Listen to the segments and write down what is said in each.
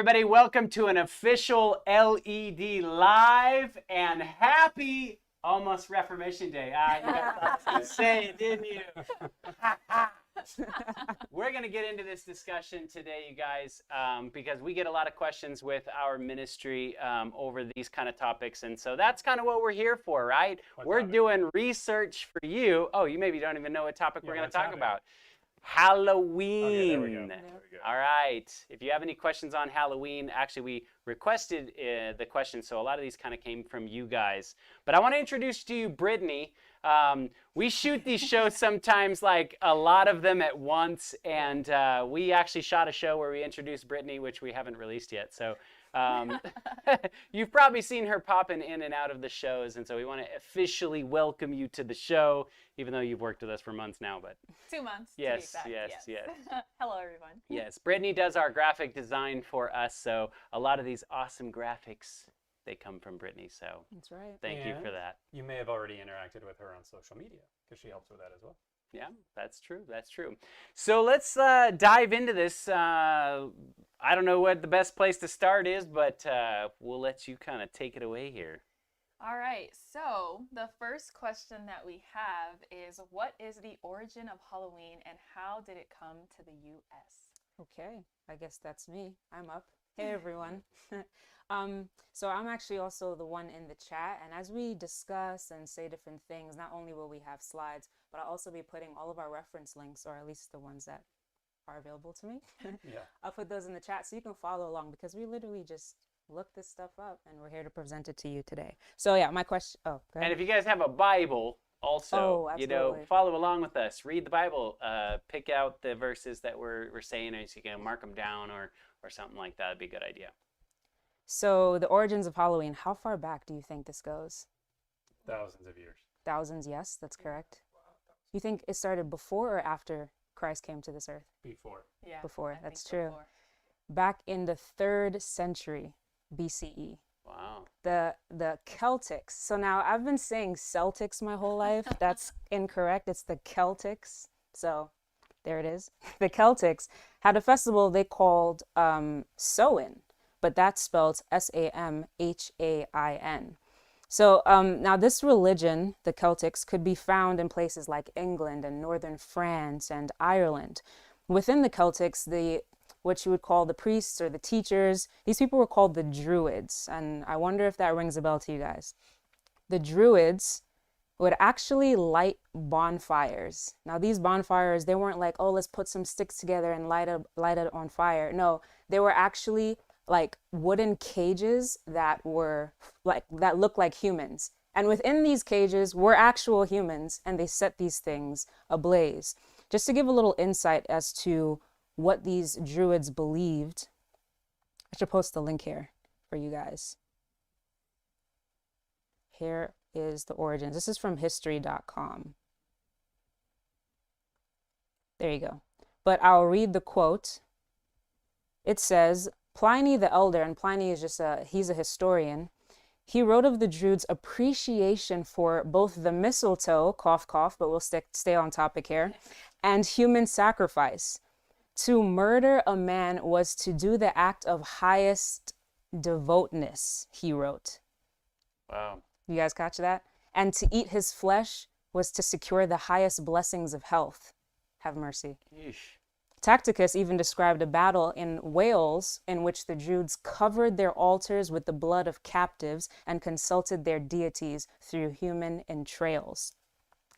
everybody. Welcome to an official LED live and happy almost Reformation Day. You guys thought I was gonna say it, didn't you? We're going to get into this discussion today, you guys, because we get a lot of questions with our ministry over these kind of topics. And so that's kind of what we're here for, right? We're doing research for you. Oh, you maybe don't even know what topic we're going to talk about. Halloween. Okay, there we go. All right. If you have any questions on Halloween, actually we requested the questions, so a lot of these kind of came from you guys. But I want to introduce to you Brittany. We shoot these shows sometimes, like a lot of them at once, and we actually shot a show where we introduced Brittany, which we haven't released yet. So you've probably seen her popping in and out of the shows, and so we want to officially welcome you to the show, even though you've worked with us for months now. But 2 months. Yes. Hello, everyone. Yes, Brittany does our graphic design for us, so a lot of these awesome graphics, they come from Brittany, so that's right. Thank you for that. You may have already interacted with her on social media because she helps with that as well. Yeah, that's true. That's true. So let's dive into this. I don't know what the best place to start is, but we'll let you kind of take it away here. All right. So the first question that we have is, what is the origin of Halloween and how did it come to the U.S.? Okay, I guess that's me. I'm up. Hey, everyone. So I'm actually also the one in the chat, and as we discuss and say different things, not only will we have slides, but I'll also be putting all of our reference links, or at least the ones that are available to me. Yeah. I'll put those in the chat so you can follow along, because we literally just look this stuff up and we're here to present it to you today. So yeah, my question, go ahead. And if you guys have a Bible also, follow along with us, read the Bible, pick out the verses that we're saying, and so you can mark them down or something like that. Would be a good idea. So the origins of Halloween, how far back do you think this goes? Thousands of years. Thousands, yes, that's correct. You think it started before or after Christ came to this earth? Before. Yeah. Before, that's true. Back in the 3rd century BCE. Wow. The Celtics. So now I've been saying Celtics my whole life. That's incorrect. It's the Celtics. So there it is. The Celtics had a festival they called Samhain, but that's spelled Samhain. So now this religion, the Celtics, could be found in places like England and northern France and Ireland. Within the Celtics, what you would call the priests or the teachers, these people were called the Druids. And I wonder if that rings a bell to you guys. The Druids would actually light bonfires. Now these bonfires, they weren't like, oh, let's put some sticks together and light it on fire. No, they were actually like wooden cages that looked like humans. And within these cages were actual humans, and they set these things ablaze. Just to give a little insight as to what these Druids believed, I should post the link here for you guys. Here is the origins. This is from history.com. There you go. But I'll read the quote. It says, Pliny the Elder, and Pliny is he's a historian. He wrote of the Druids' appreciation for both the mistletoe, cough, cough, but we'll stay on topic here, and human sacrifice. To murder a man was to do the act of highest devoutness, he wrote. Wow. You guys catch that? And to eat his flesh was to secure the highest blessings of health. Have mercy. Yeesh. Tacitus even described a battle in Wales in which the Druids covered their altars with the blood of captives and consulted their deities through human entrails.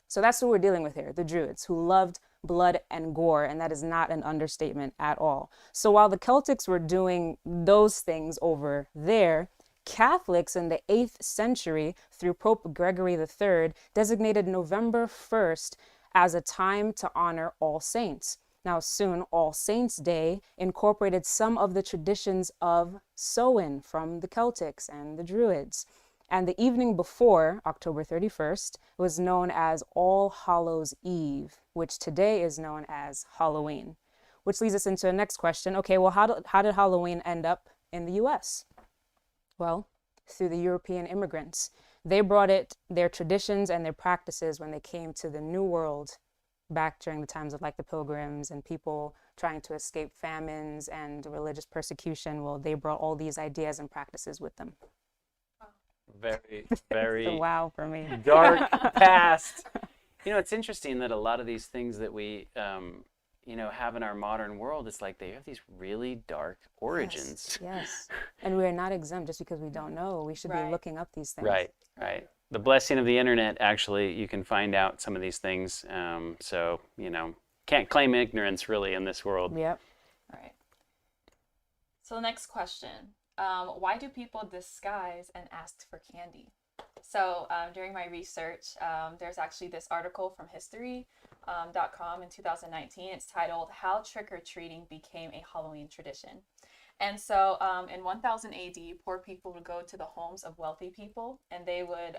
So that's what we're dealing with here, the Druids, who loved blood and gore, and that is not an understatement at all. So while the Celtics were doing those things over there, Catholics in the 8th century, through Pope Gregory III, designated November 1st as a time to honor All Saints. Now soon, All Saints' Day incorporated some of the traditions of Samhain from the Celtics and the Druids. And the evening before, October 31st, was known as All Hallows' Eve, which today is known as Halloween. Which leads us into the next question. Okay, well, how did Halloween end up in the U.S.? Well, through the European immigrants. They brought their traditions and their practices when they came to the New World back during the times of like the Pilgrims and people trying to escape famines and religious persecution. Well, they brought all these ideas and practices with them. Very, It's a very wow for me. dark past. You know, it's interesting that a lot of these things that we, have in our modern world, it's like they have these really dark origins. Yes. And we're not exempt just because we don't know. We should be Right. looking up these things. Right, right. The blessing of the internet, actually, you can find out some of these things. So, can't claim ignorance really in this world. Yep. All right. So the next question, why do people disguise and ask for candy? So during my research, there's actually this article from history.com in 2019. It's titled, How Trick-or-Treating Became a Halloween Tradition. And so in 1000 AD, poor people would go to the homes of wealthy people, and they would,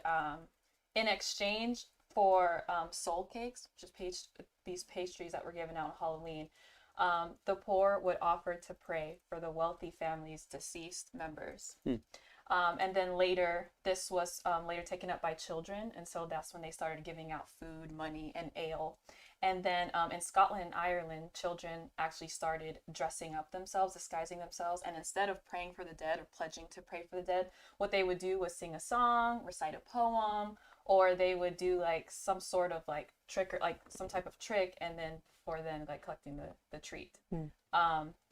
in exchange for soul cakes, which is these pastries that were given out on Halloween, the poor would offer to pray for the wealthy family's deceased members. And then later, this was later taken up by children, and so that's when they started giving out food, money, and ale. And then in Scotland and Ireland, children actually started dressing up themselves, disguising themselves, and instead of praying for the dead or pledging to pray for the dead, what they would do was sing a song, recite a poem, or they would do like some sort of like trick or like some type of trick, and then for then like collecting the treat.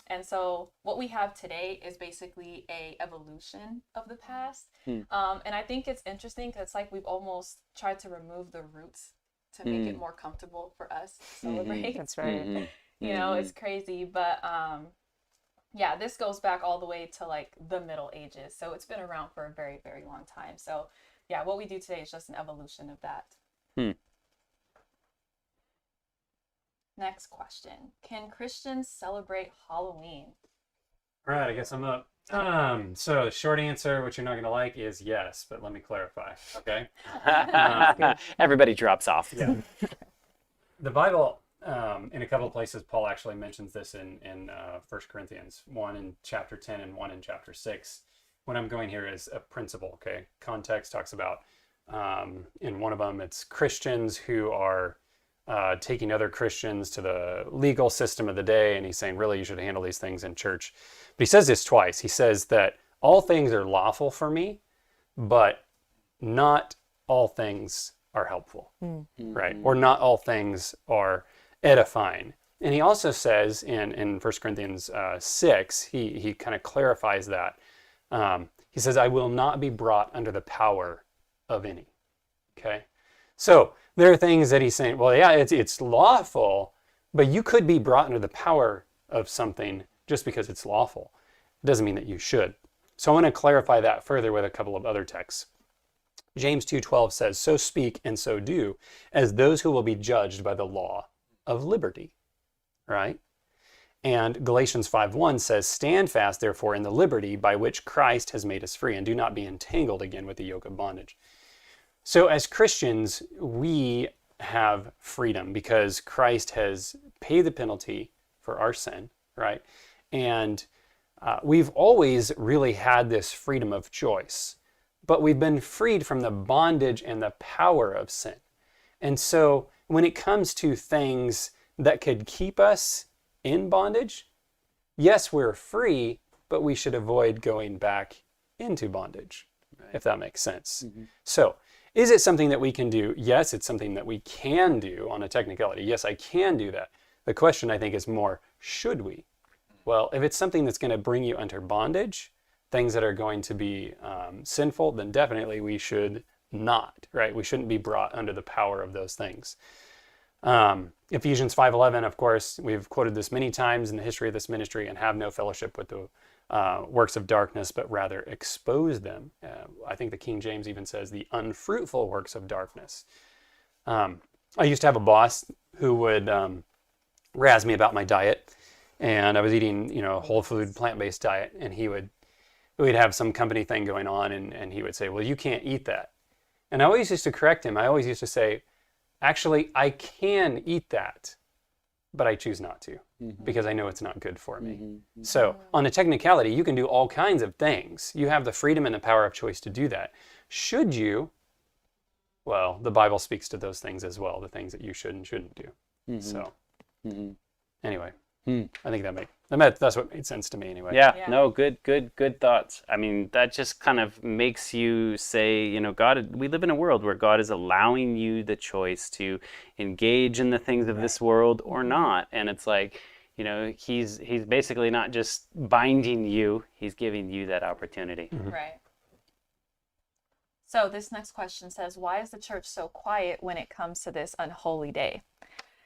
And so what we have today is basically a evolution of the past. And I think it's interesting because it's like we've almost tried to remove the roots to make it more comfortable for us to celebrate. That's right. It's crazy. But yeah, this goes back all the way to like the Middle Ages. So it's been around for a very, very long time. So yeah, what we do today is just an evolution of that. Next question. Can Christians celebrate Halloween? All right, I guess I'm up. So the short answer, which you're not going to like, is yes, but let me clarify, okay? Everybody drops off. Yeah. The Bible, in a couple of places, Paul actually mentions this in 1 Corinthians, one in chapter 10 and one in chapter 6. What I'm going here is a principle, okay? Context talks about, in one of them, it's Christians who are taking other Christians to the legal system of the day, and he's saying, really, you should handle these things in church. But he says this twice. He says that all things are lawful for me, but not all things are helpful, right? Or not all things are edifying. And he also says in 1 Corinthians 6, he kind of clarifies that. He says, I will not be brought under the power of any, okay? So there are things that he's saying, well, yeah, it's lawful, but you could be brought under the power of something just because it's lawful. It doesn't mean that you should. So I want to clarify that further with a couple of other texts. James 2:12 says, so speak and so do as those who will be judged by the law of liberty, right? And Galatians 5:1 says, stand fast, therefore, in the liberty by which Christ has made us free, and do not be entangled again with the yoke of bondage. So as Christians, we have freedom because Christ has paid the penalty for our sin, right? And we've always really had this freedom of choice, but we've been freed from the bondage and the power of sin. And so when it comes to things that could keep us in bondage, yes, we're free, but we should avoid going back into bondage, if that makes sense. So, is it something that we can do? Yes, it's something that we can do on a technicality. Yes, I can do that. The question, I think, is more, should we? Well, if it's something that's going to bring you under bondage, things that are going to be sinful, then definitely we should not, right? We shouldn't be brought under the power of those things. Ephesians 5:11, of course, we've quoted this many times in the history of this ministry, and have no fellowship with the works of darkness, but rather expose them. I think the King James even says the unfruitful works of darkness. I used to have a boss who would razz me about my diet, and I was eating, a whole food, plant-based diet, and we'd have some company thing going on, and he would say, well, you can't eat that. And I always used to correct him. I always used to say, actually, I can eat that, but I choose not to because I know it's not good for me. So on a technicality, you can do all kinds of things. You have the freedom and the power of choice to do that. Should you? Well, the Bible speaks to those things as well, the things that you should and shouldn't do. So anyway. I think that's what made sense to me anyway. Yeah, Yeah. no, good thoughts. I mean, that just kind of makes you say, God, we live in a world where God is allowing you the choice to engage in the things of this world or not. And it's like, he's basically not just binding you, he's giving you that opportunity. Right. So this next question says, why is the church so quiet when it comes to this unholy day?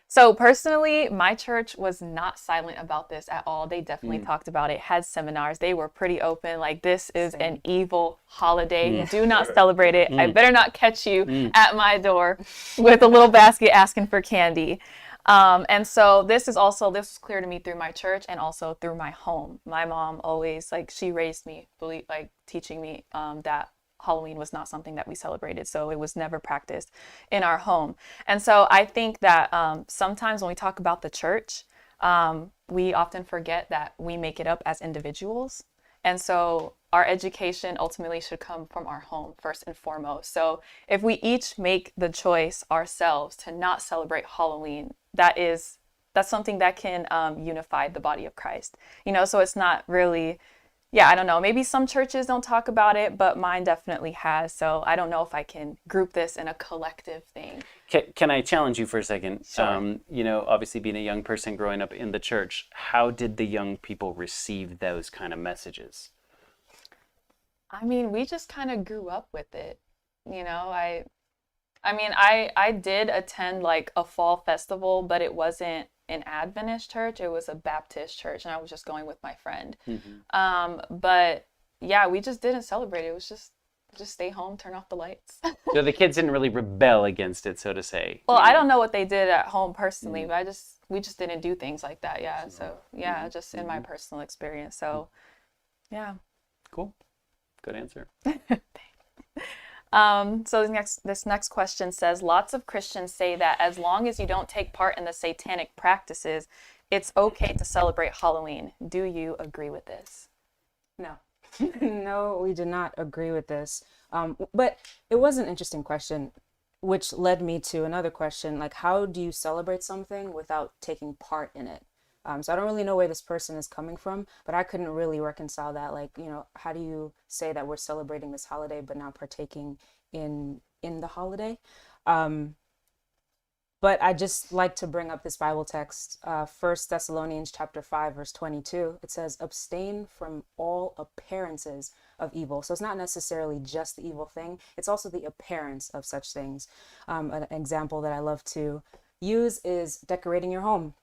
So personally, my church was not silent about this at all. They definitely talked about it, had seminars. They were pretty open. Like, this is an evil holiday. Do not celebrate it. I better not catch you at my door with a little basket asking for candy. And so this was clear to me through my church and also through my home. My mom always, she raised me, teaching me that Halloween was not something that we celebrated, so it was never practiced in our home. And so I think that sometimes when we talk about the church, we often forget that we make it up as individuals. And so our education ultimately should come from our home first and foremost. So if we each make the choice ourselves to not celebrate Halloween, that's something that can unify the body of Christ. So it's not really... Yeah, I don't know. Maybe some churches don't talk about it, but mine definitely has. So I don't know if I can group this in a collective thing. Can I challenge you for a second? Sure. Obviously being a young person growing up in the church, how did the young people receive those kind of messages? I mean, we just kind of grew up with it. I did attend a fall festival, but it wasn't an Adventist church. It was a Baptist church, and I was just going with my friend. But yeah, we just didn't celebrate it. It was just stay home, turn off the lights. So the kids didn't really rebel against it, so to say. Well, I don't know what they did at home personally, but we just didn't do things like that. Yeah. So yeah, just in my personal experience. So yeah. Cool. Good answer. So this next question says, lots of Christians say that as long as you don't take part in the satanic practices, it's okay to celebrate Halloween. Do you agree with this? No. No, we do not agree with this. But it was an interesting question, which led me to another question, how do you celebrate something without taking part in it? So I don't really know where this person is coming from, but I couldn't really reconcile that. How do you say that we're celebrating this holiday but not partaking in the holiday? But I just like to bring up this Bible text, 1 Thessalonians chapter 5, verse 22. It says, abstain from all appearances of evil. So it's not necessarily just the evil thing. It's also the appearance of such things. An example that I love to use is decorating your home.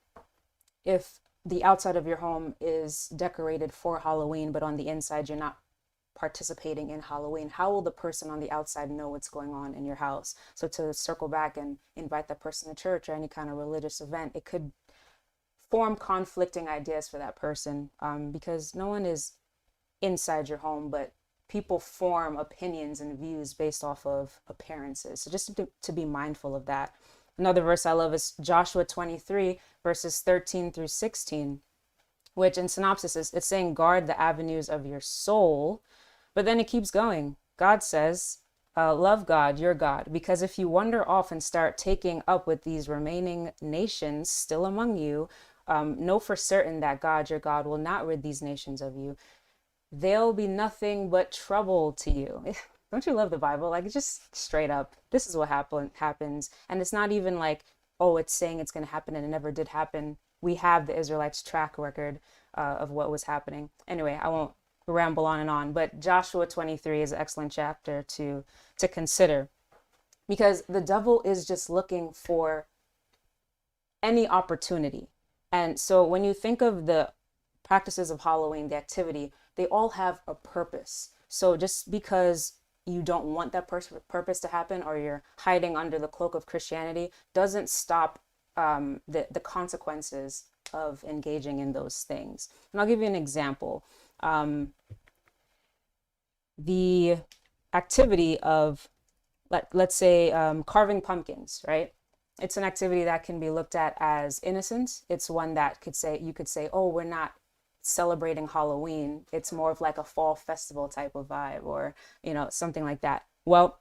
If the outside of your home is decorated for Halloween, but on the inside you're not participating in Halloween, how will the person on the outside know what's going on in your house? So to circle back and invite that person to church or any kind of religious event, it could form conflicting ideas for that person, because no one is inside your home, but people form opinions and views based off of appearances. So just to be mindful of that. Another verse I love is Joshua 23, verses 13 through 16, which in synopsis it's saying, guard the avenues of your soul. But then it keeps going. God says, love God, your God, because if you wander off and start taking up with these remaining nations still among you, know for certain that God, your God, will not rid these nations of you. They'll be nothing but trouble to you. Don't you love the Bible? It's just straight up, this is what happens. And it's not even it's saying it's going to happen and it never did happen. We have the Israelites' track record of what was happening. Anyway, I won't ramble on and on, but Joshua 23 is an excellent chapter to consider, because the devil is just looking for any opportunity. And so when you think of the practices of Halloween, the activity, they all have a purpose. So just because you don't want that purpose to happen, or you're hiding under the cloak of Christianity, doesn't stop the consequences of engaging in those things. And I'll give you an example. The activity of, let's say, carving pumpkins, right? It's an activity that can be looked at as innocent. It's one that you could say, oh, we're not celebrating Halloween. It's more of a fall festival type of vibe, or something like that. Well,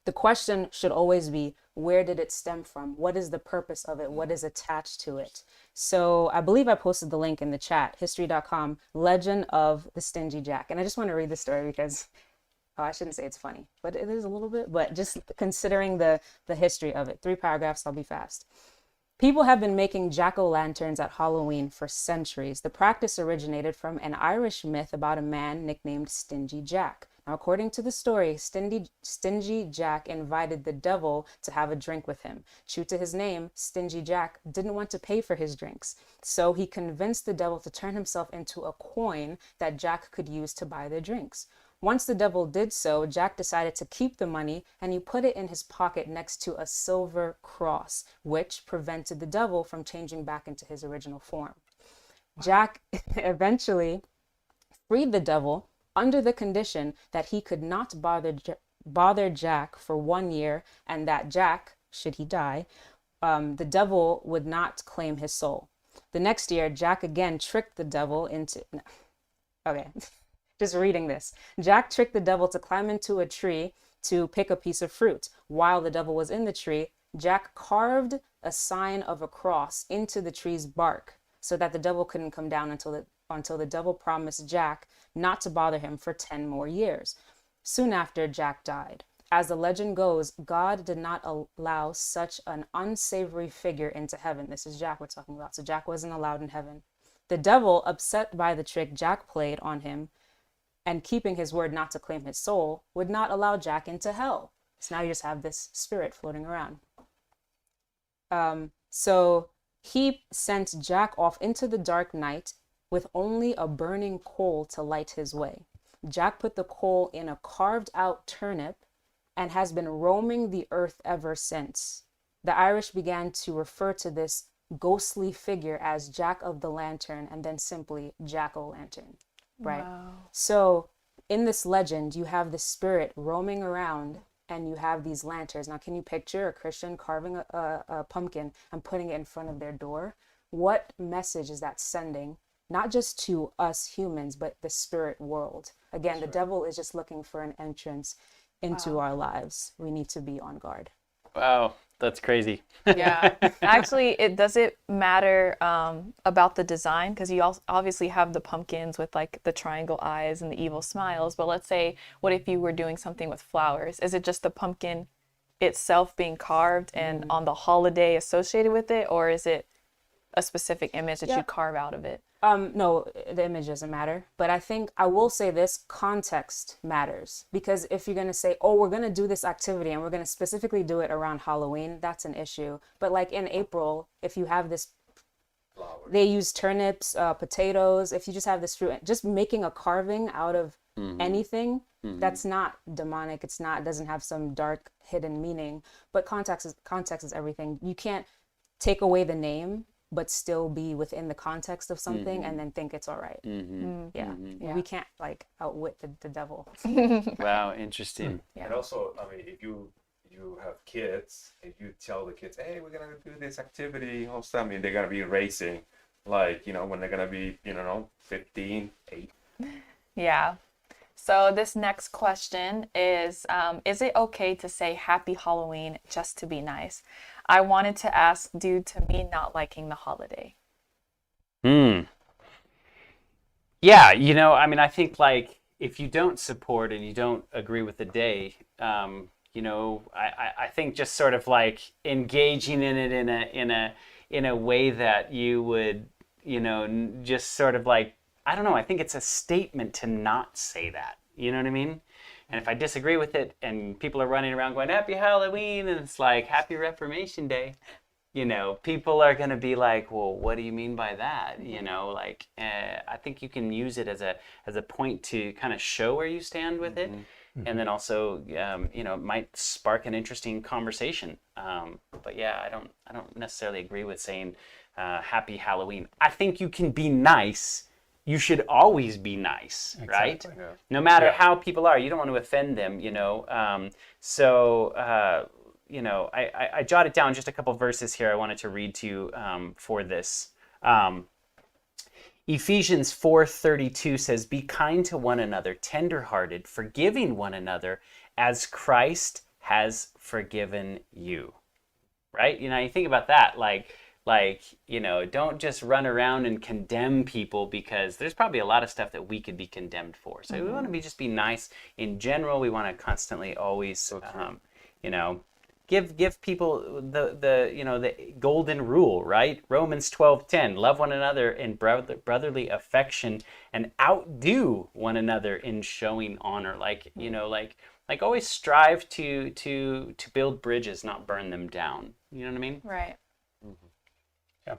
The question should always be, where did it stem from? What is the purpose of it? What is attached to it? So I believe I posted the link in the chat, history.com, Legend of the Stingy Jack. And I just want to read the story because, oh, I shouldn't say it's funny, but it is a little bit, but just considering the history of it. 3 paragraphs, I'll be fast. People have been making jack-o'-lanterns at Halloween for centuries. The practice originated from an Irish myth about a man nicknamed Stingy Jack. Now, according to the story, Stingy Jack invited the devil to have a drink with him. True to his name, Stingy Jack didn't want to pay for his drinks. So he convinced the devil to turn himself into a coin that Jack could use to buy their drinks. Once the devil did so, Jack decided to keep the money and he put it in his pocket next to a silver cross, which prevented the devil from changing back into his original form. Jack eventually freed the devil under the condition that he could not bother Jack for 1 year, and that Jack, should he die, the devil would not claim his soul. The next year, Jack again tricked the devil into... Okay. Just reading this. Jack tricked the devil to climb into a tree to pick a piece of fruit. While the devil was in the tree, Jack carved a sign of a cross into the tree's bark so that the devil couldn't come down until the devil promised Jack not to bother him for 10 more years. Soon after, Jack died. As the legend goes, God did not allow such an unsavory figure into heaven. This is Jack we're talking about. So Jack wasn't allowed in heaven. The devil, upset by the trick Jack played on him, and keeping his word not to claim his soul, would not allow Jack into hell. So now you just have this spirit floating around. So he sent Jack off into the dark night with only a burning coal to light his way. Jack put the coal in a carved out turnip and has been roaming the earth ever since. The Irish began to refer to this ghostly figure as Jack of the Lantern and then simply Jack-o'-lantern. Right. Wow. So in this legend, you have the spirit roaming around and you have these lanterns. Now, can you picture a Christian carving a pumpkin and putting it in front of their door? What message is that sending? Not just to us humans, but the spirit world. Again, the devil is just looking for an entrance into our lives. We need to be on guard. Wow, that's crazy. Yeah. Actually, does it matter about the design? Because you obviously have the pumpkins with like the triangle eyes and the evil smiles. But let's say, what if you were doing something with flowers? Is it just the pumpkin itself being carved and on the holiday associated with it? Or is it a specific image that you carve out of it? No, the image doesn't matter. But I think I will say this, context matters. Because if you're going to say, oh, we're going to do this activity and we're going to specifically do it around Halloween, that's an issue. But like in April, if you have this, they use turnips, potatoes. If you just have this fruit, just making a carving out of anything, that's not demonic. It doesn't have some dark hidden meaning. But context is everything. You can't take away the name but still be within the context of something and then think it's all right. Yeah. We can't like outwit the devil. Wow, interesting. And also, I mean, if you have kids, if you tell the kids, hey, we're gonna do this activity, also, I mean, they're gonna be racing, like, when they're gonna be, 15, 8. Yeah. So this next question is it okay to say Happy Halloween just to be nice? I wanted to ask due to me not liking the holiday. Yeah, I mean, I think like if you don't support and you don't agree with the day, I think just sort of like engaging in it in a way that you would, just sort of like, I don't know, I think it's a statement to not say that. You know what I mean? And if I disagree with it and people are running around going, Happy Halloween, and it's like, Happy Reformation Day, people are going to be like, well, what do you mean by that? I think you can use it as a point to kind of show where you stand with it. And then also, it might spark an interesting conversation. But yeah, I don't necessarily agree with saying Happy Halloween. I think you can be nice. You should always be nice, right? Yeah. No matter how people are, you don't want to offend them, I jotted down just a couple verses here I wanted to read to you for this. Ephesians 4:32 says, "Be kind to one another, tenderhearted, forgiving one another, as Christ has forgiven you. Right? You know, you think about that, like, you know, don't just run around and condemn people, because there's probably a lot of stuff that we could be condemned for. So we want to just be nice in general. We want to constantly always, you know, give people the you know, the golden rule, right? Romans 12:10, love one another in brotherly affection and outdo one another in showing honor. Like, you know, like always strive to build bridges, not burn them down. You know what I mean? Right. Yeah.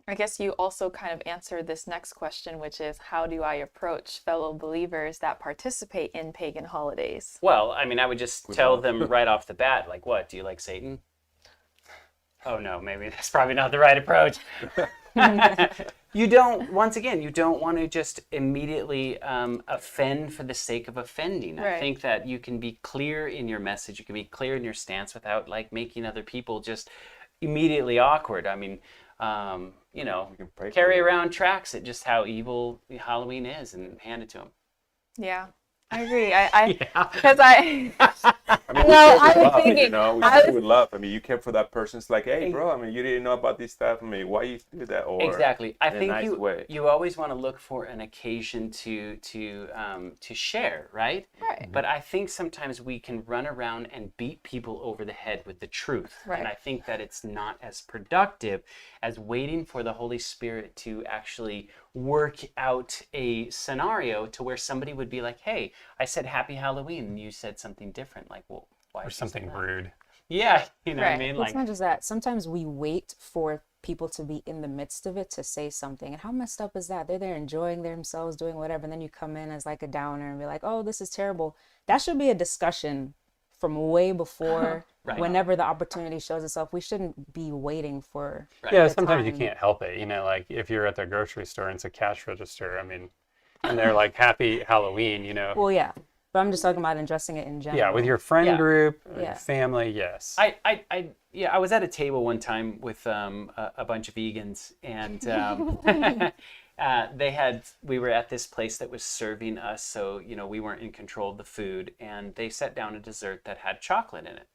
I guess you also kind of answered this next question, which is, how do I approach fellow believers that participate in pagan holidays? Well, I mean, I would just tell them right off the bat, like, what, do you like Satan? Oh no, maybe that's probably not the right approach. You don't, once again, you don't want to just immediately offend for the sake of offending. I think that you can be clear in your message, you can be clear in your stance without like making other people just immediately awkward. I mean, you know, carry around tracts at just how evil Halloween is and hand it to them. Yeah, I agree. Because I mean, I was thinking, you know, we would love. I mean, you care for that person. It's like, hey, bro, I mean, you didn't know about this stuff. I mean, why you do that? Or exactly. I think nice you always want to look for an occasion to share, right? Right. But I think sometimes we can run around and beat people over the head with the truth, and I think that it's not as productive as waiting for the Holy Spirit to actually work out a scenario to where somebody would be like, hey, I said happy Halloween and you said something different. Like, well, why? Or something rude. Yeah, you know what I mean? It's not just that. Sometimes we wait for people to be in the midst of it to say something. And how messed up is that? They're there enjoying themselves, doing whatever, and then you come in as like a downer and be like, oh, this is terrible. That should be a discussion from way before. Whenever the opportunity shows itself. We shouldn't be waiting for Yeah, sometimes you can't help it. You know, like if you're at the grocery store and it's a cash register, I mean, and they're like, happy Halloween, you know. Well, yeah. But I'm just talking about addressing it in general. Yeah, with your friend group, your family, yes. I was at a table one time with a bunch of vegans, and we were at this place that was serving us, so you know we weren't in control of the food, and they set down a dessert that had chocolate in it.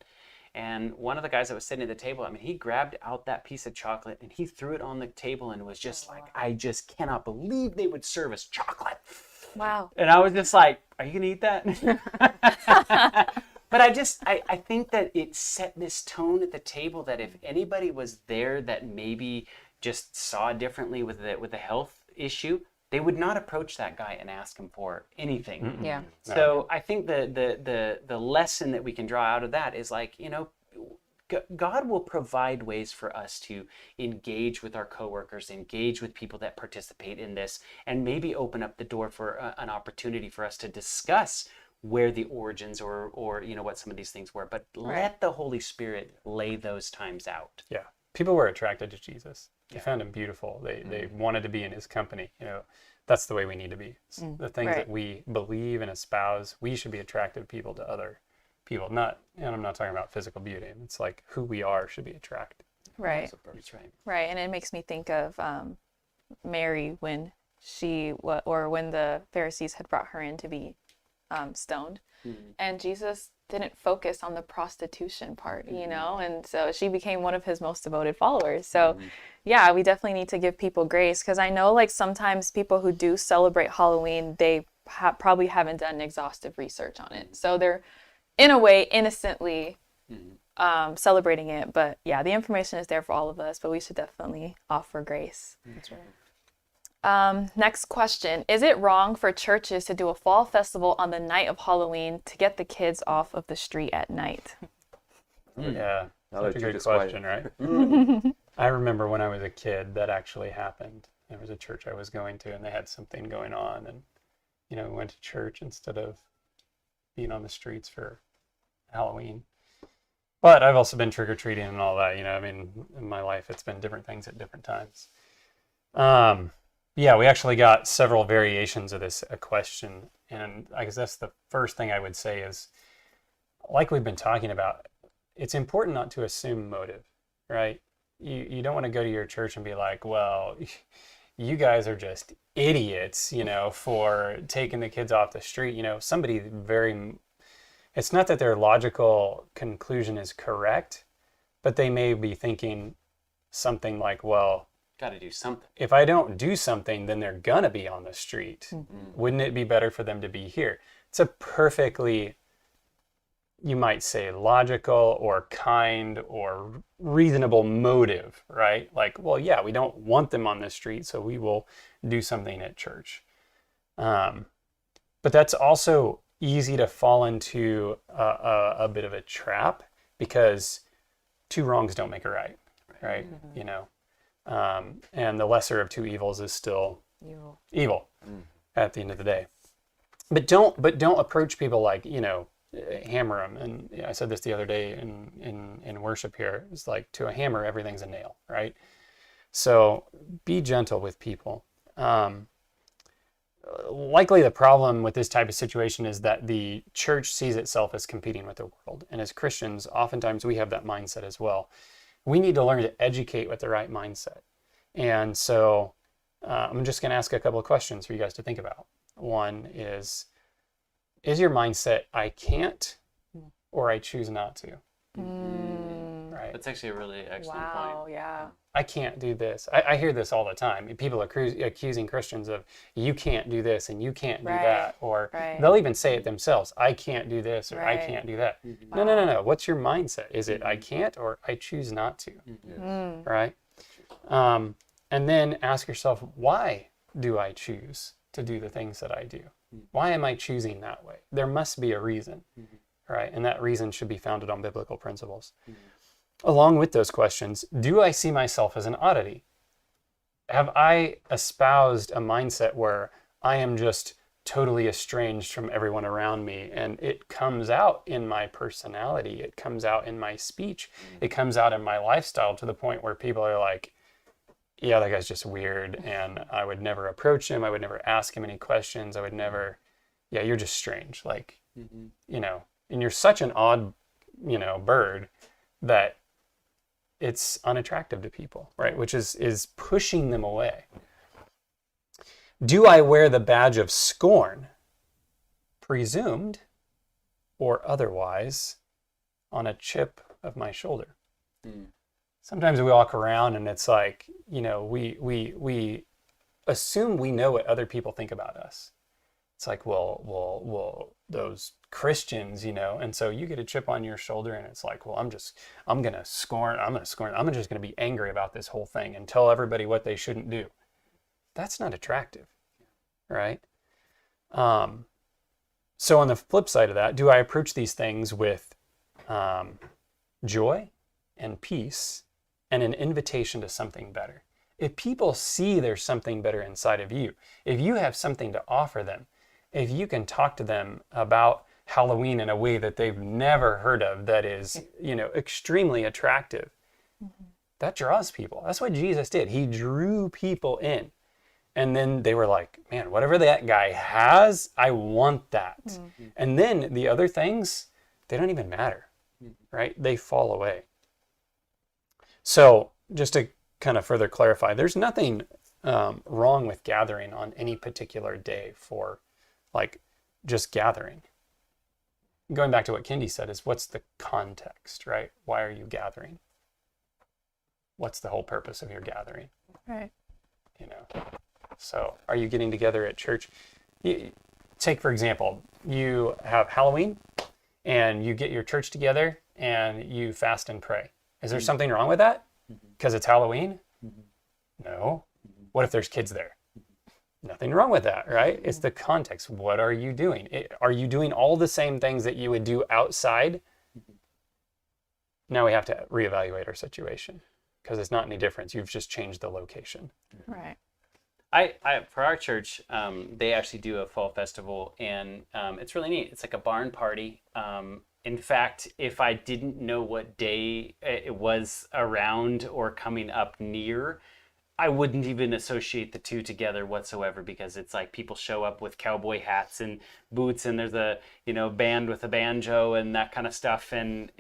And one of the guys that was sitting at the table, I mean, he grabbed out that piece of chocolate and he threw it on the table and was just like, I just cannot believe they would serve us chocolate. Wow. And I was just like, are you going to eat that? But I think that it set this tone at the table that if anybody was there that maybe just saw differently with the health issue, they would not approach that guy and ask him for anything. Mm-mm. Yeah. So I think the lesson that we can draw out of that is like, you know, God will provide ways for us to engage with our coworkers, engage with people that participate in this, and maybe open up the door for an opportunity for us to discuss where the origins or you know what some of these things were. But let the Holy Spirit lay those times out. Yeah. People were attracted to Jesus. They found him beautiful. They wanted to be in his company. You know, that's the way we need to be. The things that we believe and espouse, we should be attractive people to other people. Not, and I'm not talking about physical beauty. It's like who we are should be attractive. Right. That's right. Right. And it makes me think of Mary when when the Pharisees had brought her in to be stoned. And Jesus didn't focus on the prostitution part, you know, and so she became one of his most devoted followers. So yeah, we definitely need to give people grace, because I know like sometimes people who do celebrate Halloween, they probably haven't done exhaustive research on it. So they're in a way innocently celebrating it. But yeah, the information is there for all of us, but we should definitely offer grace. That's right. Next question. Is it wrong for churches to do a fall festival on the night of Halloween to get the kids off of the street at night? Yeah, that's a good question, right? I remember when I was a kid that actually happened. There was a church I was going to and they had something going on, and you know, we went to church instead of being on the streets for Halloween. But I've also been trick-or-treating and all that, you know. I mean, in my life it's been different things at different times. Yeah, we actually got several variations of this question, and I guess that's the first thing I would say is, like we've been talking about, it's important not to assume motive, right? You don't want to go to your church and be like, well, you guys are just idiots, you know, for taking the kids off the street. You know, somebody very it's not that their logical conclusion is correct, but they may be thinking something like, well, Got to do something. if I don't do something, then they're gonna be on the street. Wouldn't it be better for them to be here? It's a perfectly, you might say, logical or kind or reasonable motive, right? Like, well, yeah, we don't want them on the street, so we will do something at church. But that's also easy to fall into a bit of a trap, because two wrongs don't make a right, right? You know, and the lesser of two evils is still evil at the end of the day. But don't approach people like, you know, hammer them. And I said this the other day in worship here. It's like, to a hammer, everything's a nail, right? So be gentle with people. Likely the problem with this type of situation is that the church sees itself as competing with the world. And as Christians, oftentimes we have that mindset as well. We need to learn to educate with the right mindset. And so I'm just going to ask a couple of questions for you guys to think about. One is your mindset, I can't, or I choose not to? Right? That's actually a really excellent Wow, point. yeah. I can't do this. I hear this all the time. People accusing Christians of, you can't do this and you can't do that. Or they'll even say it themselves. I can't do this, or I can't do that. No. What's your mindset? Is it I can't, or I choose not to? Right? And then ask yourself, why do I choose to do the things that I do? Why am I choosing that way? There must be a reason, right? And that reason should be founded on biblical principles. Along with those questions, do I see myself as an oddity? Have I espoused a mindset where I am just totally estranged from everyone around me, and it comes out in my personality, it comes out in my speech, it comes out in my lifestyle, to the point where people are like, yeah, that guy's just weird, and I would never approach him, I would never ask him any questions, I would never, yeah, you're just strange, like, you know, and you're such an odd, you know, bird that it's unattractive to people, right? Which is pushing them away. Do I wear the badge of scorn, presumed or otherwise, on a chip of my shoulder? Sometimes we walk around and it's like, you know, we assume we know what other people think about us. It's like, well, those Christians, you know, and so you get a chip on your shoulder and it's like, well, I'm just going to be angry about this whole thing and tell everybody what they shouldn't do. That's not attractive, right? So on the flip side of that, do I approach these things with joy and peace and an invitation to something better? If people see there's something better inside of you, if you have something to offer them, if you can talk to them about Halloween in a way that they've never heard of, that is, you know, extremely attractive, that draws people. That's what Jesus did. He drew people in. And then they were like, man, whatever that guy has, I want that. And then the other things, they don't even matter, right? They fall away. So just to kind of further clarify, there's nothing wrong with gathering on any particular day for like just gathering. Going back to what Kendi said, is what's the context, right? Why are you gathering? What's the whole purpose of your gathering? Right. You know, so are you getting together at church? Take, for example, you have Halloween and you get your church together and you fast and pray. Is there something wrong with that? Because it's Halloween? No. What if there's kids there? Nothing wrong with that, right? It's the context. What are you doing? Are you doing all the same things that you would do outside? Now we have to reevaluate our situation, because it's not any difference. You've just changed the location. Right. For our church, they actually do a fall festival, and it's really neat. It's like a barn party. In fact, if I didn't know what day it was around or coming up near, I wouldn't even associate the two together whatsoever, because it's like people show up with cowboy hats and boots, and there's a, you know, band with a banjo and that kind of stuff, and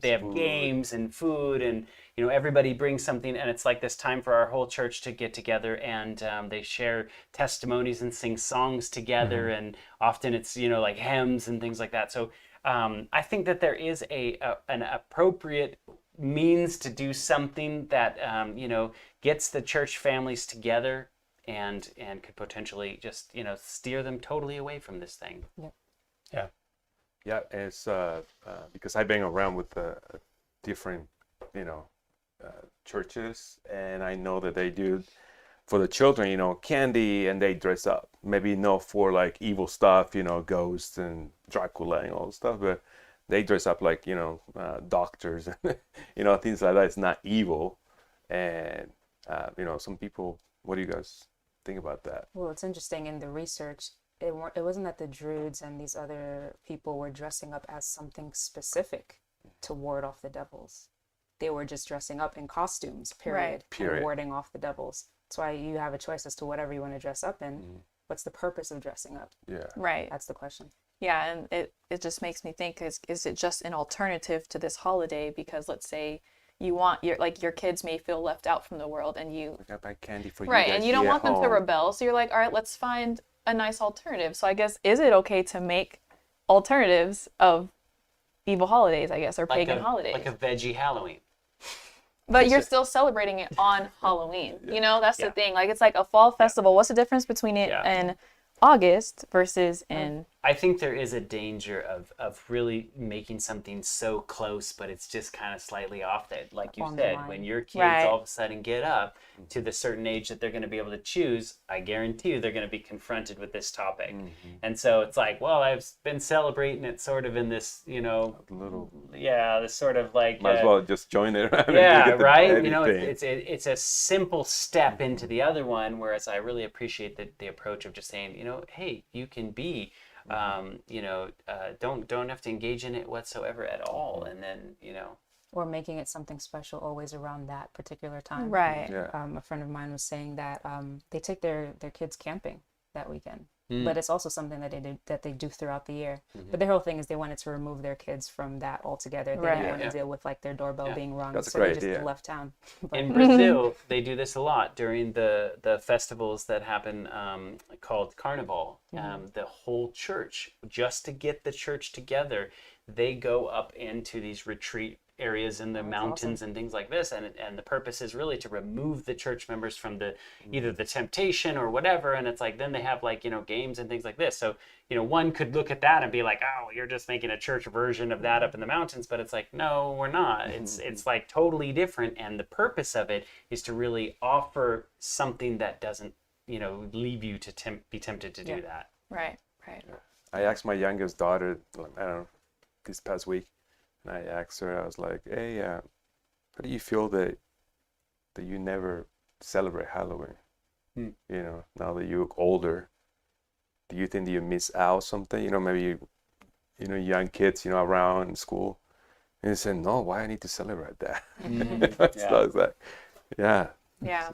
they have games and food, and, you know, everybody brings something, and it's like this time for our whole church to get together, and they share testimonies and sing songs together, and often it's, you know, like hymns and things like that. So I think that there is an appropriate means to do something that gets the church families together and could potentially just steer them totally away from this thing. Yeah, it's because I've been around with different churches, and I know that they do for the children, candy, and they dress up. Maybe not for like evil stuff, ghosts and Dracula and all that stuff, but they dress up like doctors and things like that. It's not evil, and some people. What do you guys think about that? Well, it's interesting in the research. It wasn't that the Druids and these other people were dressing up as something specific to ward off the devils. They were just dressing up in costumes, period. And warding off the devils. That's why you have a choice as to whatever you want to dress up in. What's the purpose of dressing up? Yeah. Right. That's the question. Yeah, and it just makes me think, is it just an alternative to this holiday? Because let's say you want your kids may feel left out from the world, and you I buy candy for you right, guys and you don't at want them to home. rebel, so you're like, all right, let's find a nice alternative. So I guess, is it okay to make alternatives of evil holidays, I guess, or pagan holidays? Like a veggie Halloween. But you're still celebrating it on Halloween. That's the thing. Like, it's like a fall festival. What's the difference between it in August versus in... I think there is a danger of really making something so close, but it's just kind of slightly off that, like you said, when your kids all of a sudden get up to the certain age that they're going to be able to choose, I guarantee you they're going to be confronted with this topic. And so it's like, well, I've been celebrating it sort of in this, this sort of like... Might as well just join it. Yeah, right? It's a simple step into the other one, whereas I really appreciate the approach of just saying, hey, you can be... don't have to engage in it whatsoever at all, and then or making it something special always around that particular time. Right. A friend of mine was saying that they take their kids camping that weekend, but it's also something that they do throughout the year. But their whole thing is they wanted to remove their kids from that altogether. They didn't want to deal with like their doorbell being rung, That's so a they great just idea. left town. In Brazil, they do this a lot during the festivals that happen called Carnival. The whole church, just to get the church together, they go up into these retreat areas in the mountains and things like this, and the purpose is really to remove the church members from either the temptation or whatever. And it's like, then they have like games and things like this. So one could look at that and be like, oh, you're just making a church version of that up in the mountains, but it's like, no, we're not. It's like totally different, and the purpose of it is to really offer something that doesn't leave you to be tempted to do that. Right. I asked my youngest daughter, I don't know, this past week, and I asked her, I was like, hey, how do you feel that you never celebrate Halloween? Now that you're older, do you think that you miss out something? Maybe young kids, around school. And he said, no, why I need to celebrate that? So I was like, yeah. Yeah.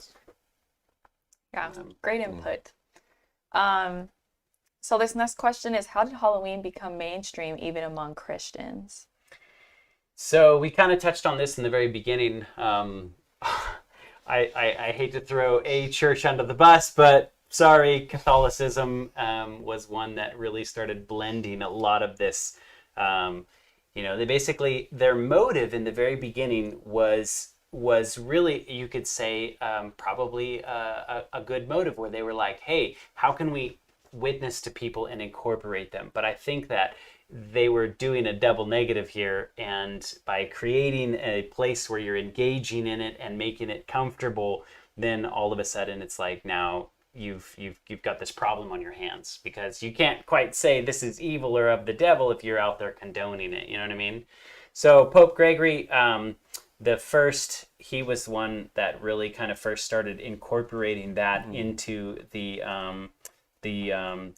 Great input. So this next question is, how did Halloween become mainstream even among Christians? So we kind of touched on this in the very beginning. I hate to throw a church under the bus, but sorry, Catholicism was one that really started blending a lot of this. They basically, their motive in the very beginning was really, you could say, probably a good motive, where they were like, hey, how can we witness to people and incorporate them? But I think that they were doing a double negative here, and by creating a place where you're engaging in it and making it comfortable, then all of a sudden it's like, now you've got this problem on your hands, because you can't quite say this is evil or of the devil if you're out there condoning it. You know what I mean? So Pope Gregory, he was one that really kind of first started incorporating that into the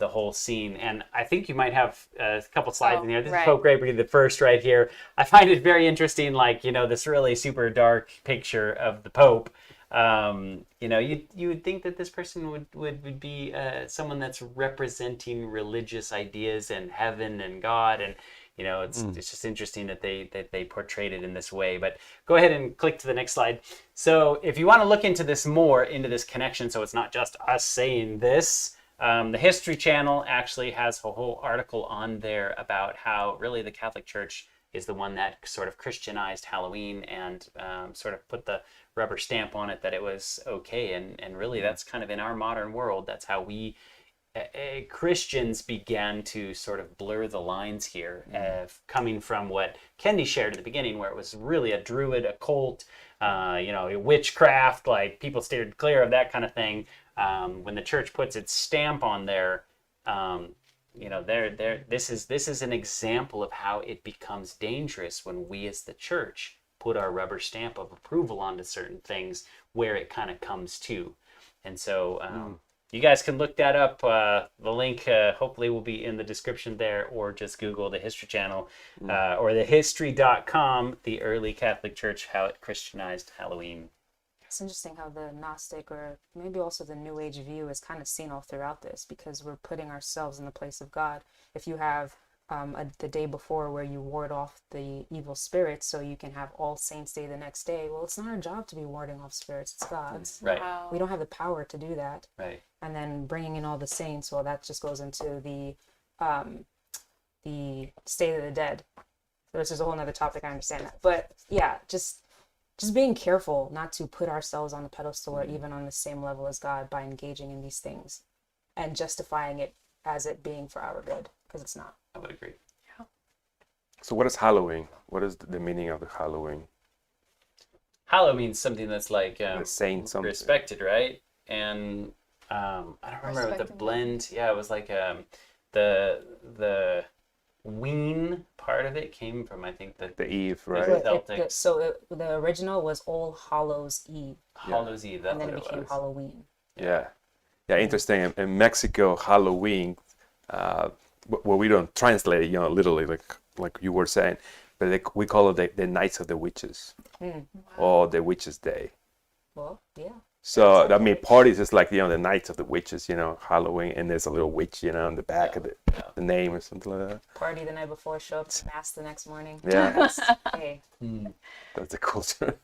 whole scene. And I think you might have a couple slides in here. This is Pope Gregory the First right here. I find it very interesting, like, this really super dark picture of the Pope. You would think that this person would be someone that's representing religious ideas and heaven and God, and it's just interesting that they portrayed it in this way. But go ahead and click to the next slide. So if you want to look into this more, into this connection, so it's not just us saying this, The History Channel actually has a whole article on there about how really the Catholic Church is the one that sort of Christianized Halloween and sort of put the rubber stamp on it that it was okay. And really that's kind of in our modern world, that's how we Christians began to sort of blur the lines here, coming from what Kendi shared at the beginning, where it was really a druid, a cult, witchcraft, like people steered clear of that kind of thing. When the church puts its stamp on there, this is an example of how it becomes dangerous when we as the church put our rubber stamp of approval onto certain things, where it kind of comes to. And so you guys can look that up. The link hopefully will be in the description there, or just Google the History Channel or the history.com, the early Catholic Church, how it Christianized Halloween. It's interesting how the Gnostic, or maybe also the New Age view, is kind of seen all throughout this, because we're putting ourselves in the place of God. If you have the day before where you ward off the evil spirits so you can have All Saints Day the next day, well, it's not our job to be warding off spirits, it's God's. Right. Wow. We don't have the power to do that. Right. And then bringing in all the saints, well, that just goes into the state of the dead. So this is a whole nother topic, I understand that. But yeah, just being careful not to put ourselves on the pedestal or even on the same level as God by engaging in these things and justifying it as it being for our good, because it's not. I would agree. So what is Halloween? What is the meaning of the Halloween? Halloween means something that's like The saint something. respected, right? And I don't remember the Respected. blend. Yeah, it was like the ween part of it came from, I think, the The Eve, Right. right? Celtic. The original was All Hallows Eve, Hallows Eve. That's and then what it it became was. Halloween. Yeah. Yeah, interesting. In Mexico, Halloween, well, we don't translate it, literally, like you were saying, but we call it the Nights of the Witches, or the Witches' Day. Well, yeah. So, I mean, parties is like, the Nights of the Witches, Halloween, and there's a little witch, in the back of the name or something like that. Party the night before, show up to mass the next morning. Yeah, Hey, that's the culture.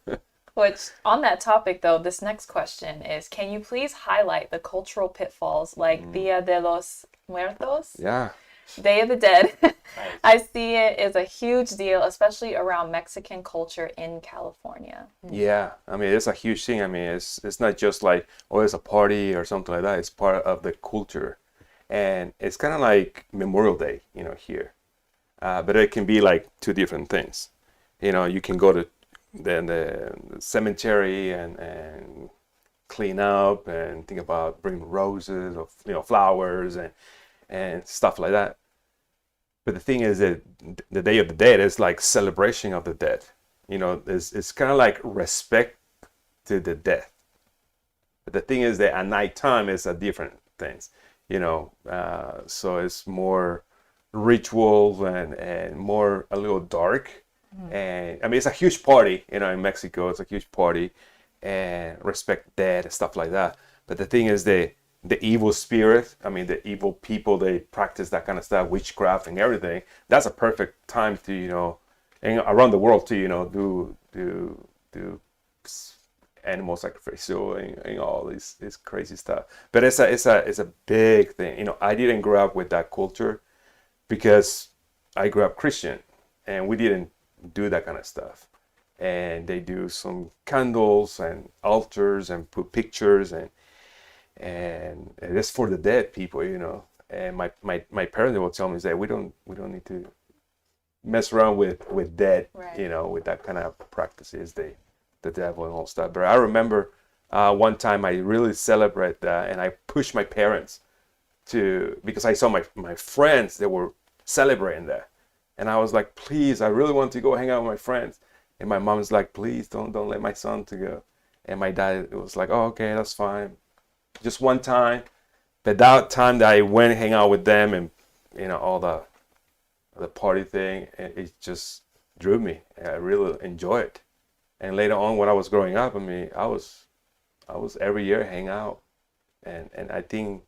Which, on that topic though, this next question is, can you please highlight the cultural pitfalls like Dia de los Muertos, Yeah. Day of the Dead? Right. I see it as a huge deal, especially around Mexican culture in California. Yeah, I mean, it's a huge thing. I mean, it's not just like, oh, it's a party or something like that. It's part of the culture. And it's kind of like Memorial Day, here. But it can be like two different things. You can go to the cemetery and clean up and think about bringing roses or, flowers and stuff like that. But the thing is that the Day of the Dead is like celebration of the dead. It's kind of like respect to the death. But the thing is that at nighttime is a different things, so it's more ritual and more a little dark. And I mean, it's a huge party, in Mexico, it's a huge party and respect dead and stuff like that. But the thing is the evil spirit, I mean, the evil people, they practice that kind of stuff, witchcraft and everything. That's a perfect time to, and around the world to, do animal sacrificial and all this crazy stuff. But it's a big thing. I didn't grow up with that culture because I grew up Christian and we didn't do that kind of stuff. And they do some candles and altars and put pictures and it's for the dead people, And my parents will tell me that we don't need to mess around with dead, Right. With that kind of practices, the devil and all stuff. But I remember one time I really celebrate that, and I pushed my parents because I saw my friends that were celebrating that, and I was like, please, I really want to go hang out with my friends. And my mom's like, please don't let my son to go. And my dad was like, oh, okay, that's fine. Just one time. But that time that I went hang out with them and all the party thing, it just drew me. I really enjoyed it. And later on, when I was growing up, I mean, I was every year hang out, and I think,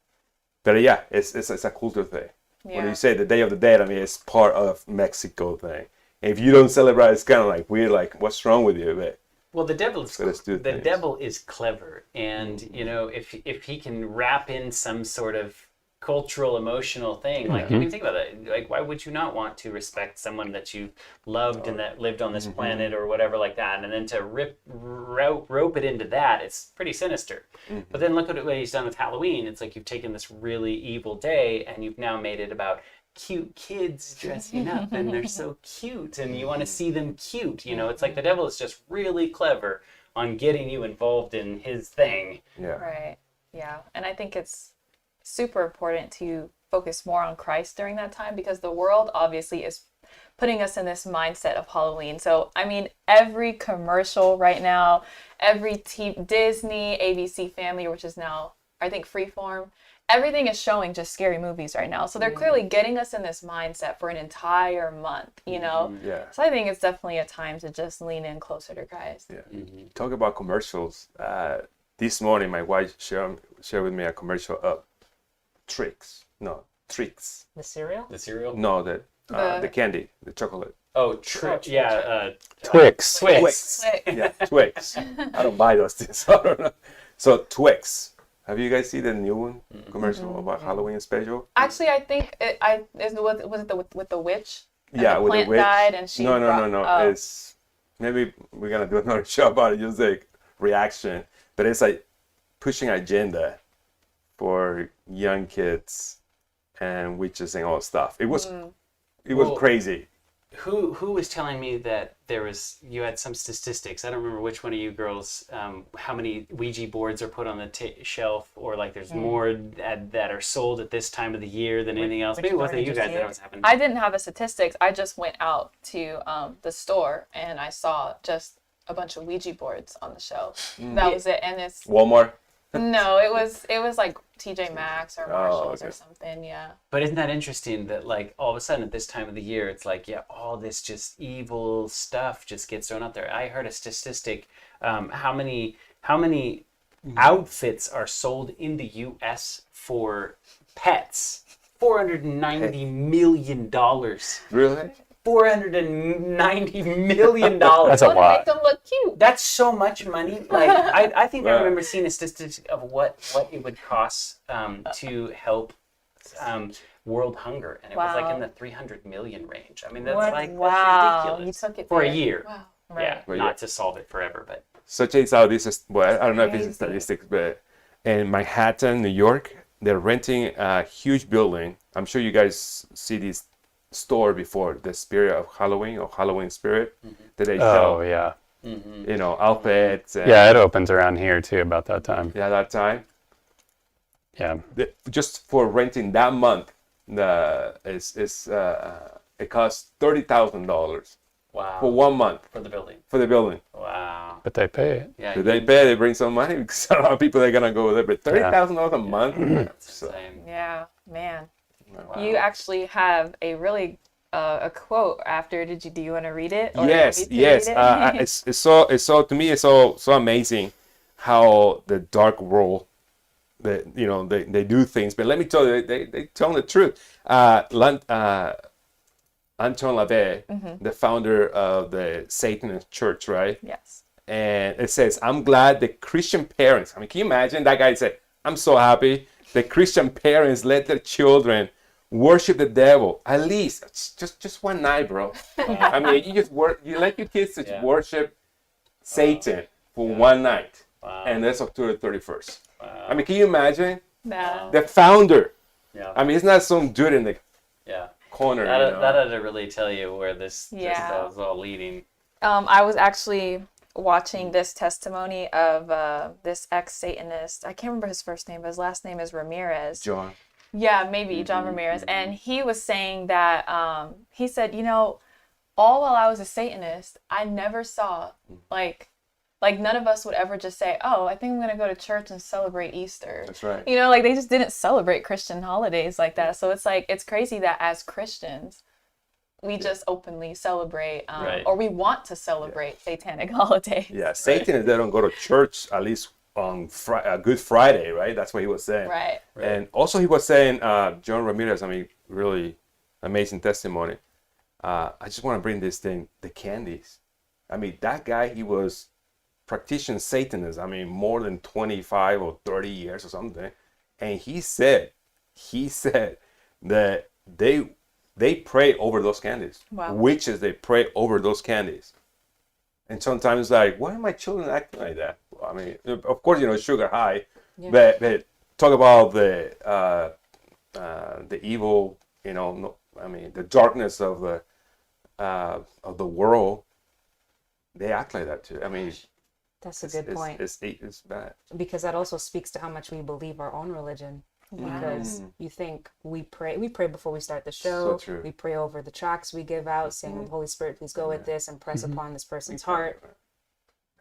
but yeah, it's a culture thing. When Yeah. you say the Day of the Dead, I mean, it's part of Mexico thing. And if you don't celebrate, it's kind of like weird. Like, what's wrong with you? But Well, the devil is So let's do the things. devil is clever, and if he can wrap in some sort of cultural, emotional thing. Like, I mean, think about it. Like, why would you not want to respect someone that you loved and that lived on this planet or whatever like that? And then to rope it into that, it's pretty sinister. But then look at what he's done with Halloween. It's like you've taken this really evil day and you've now made it about cute kids dressing up, and they're so cute, and you want to see them cute. You know, it's like the devil is just really clever on getting you involved in his thing. Yeah. Right. Yeah. And I think it's super important to focus more on Christ during that time, because the world obviously is putting us in this mindset of Halloween. So, I mean, every commercial right now, every Disney, ABC Family, which is now, I think, Freeform, everything is showing just scary movies right now. So they're clearly getting us in this mindset for an entire month, you know? Yeah. So I think it's definitely a time to just lean in closer to Christ. Yeah. Talk about commercials. This morning, my wife shared with me a commercial of tricks. The cereal? No, the candy, the chocolate. Oh, yeah. Twix. Twix. Yeah, Twix. I don't buy those things. I don't know. So Twix. Have you guys seen the new one commercial about Halloween special? Actually, I think was it with the witch? And Yeah, the with plant the witch. died and she No. brought- It's maybe we're gonna do another show about it. Just like reaction, but it's like pushing agenda for young kids and witches and all stuff. It was Well, crazy. Who was telling me that you had some statistics? I don't remember which one of you girls, how many Ouija boards are put on the shelf, or like there's more that are sold at this time of the year than anything else. Maybe it wasn't you guys that was happening. I didn't have the statistics. I just went out to the store and I saw just a bunch of Ouija boards on the shelf. That was it. And it's Walmart. no, it was like TJ Maxx or Marshalls okay. or something. Yeah. But isn't that interesting that like all of a sudden at this time of the year, it's like, yeah, all this just evil stuff just gets thrown out there. I heard a statistic, how many outfits are sold in the U.S. for pets? $490 million. Really? $490 million. That's a To lot. make them look cute. That's so much money. Like I think I remember seeing a statistic of what it would cost to help world hunger, and it was like in the 300 million range. I mean, that's What? like Wow. that's ridiculous. You took it for a there. year. Wow. Yeah, Right. But not to solve it forever, but So check this out. This is I don't know if it's Crazy. statistics, but in Manhattan, New York, they're renting a huge building. I'm sure you guys see this store before, the Spirit of Halloween or Halloween Spirit that they Oh show. yeah. You know, outfits. And, Yeah, it opens around here too about that time. Yeah, that time. Yeah. Just for renting that month, it costs $30,000 wow. for 1 month For the building. for the building. Wow. But they pay it. Yeah. So they pay, they bring some money because a lot of people are gonna go there, but $30,000 a month. That's So, insane. Yeah, man. Wow. You actually have a really a quote after. Do you want to read it? Or yes, you want me to yes. read it? It's so to me it's so amazing how the dark world that they do things. But let me tell you, they tell the truth. Anton LaVey, the founder of the Satanist Church, right? Yes. And it says, I'm glad the Christian parents, I mean, can you imagine that guy said, I'm so happy the Christian parents let their children worship the devil at least just one night, bro. I mean, you let your kids to worship Satan for one night, and that's October 31st. Wow. I mean, can you imagine Nah. the founder? Yeah. I mean, it's not some dude in the Yeah. corner. That ought to really tell you where this Yeah. is all leading. I was actually watching this testimony of this ex-Satanist. I can't remember his first name, but his last name is Ramirez. John. Yeah, maybe John Ramirez. And he was saying that he said, all while I was a Satanist, I never saw like none of us would ever just say, oh, I think I'm gonna go to church and celebrate Easter. That's right. Like they just didn't celebrate Christian holidays like that. So it's like, it's crazy that as Christians, we just openly celebrate, Right. or we want to celebrate satanic holidays. Yeah, Satan, they don't go to church at least on Good Friday, right? That's what he was saying. Right. And also he was saying, John Ramirez, I mean, really amazing testimony. I just want to bring this thing, the candies. I mean, that guy, he was practicing Satanism, I mean, more than 25 or 30 years or something. And he said he said that they pray over those candies. Wow. Witches, they pray over those candies. And sometimes like, why are my children acting like that? I mean, of course, sugar high, but talk about the evil, the darkness of the world. They act like that too. I mean, That's a good point. It's bad. Because that also speaks to how much we believe our own religion. Because you think we pray before we start the show. So true. We pray over the tracks we give out, saying, Holy Spirit, please go with this and press upon this person's heart.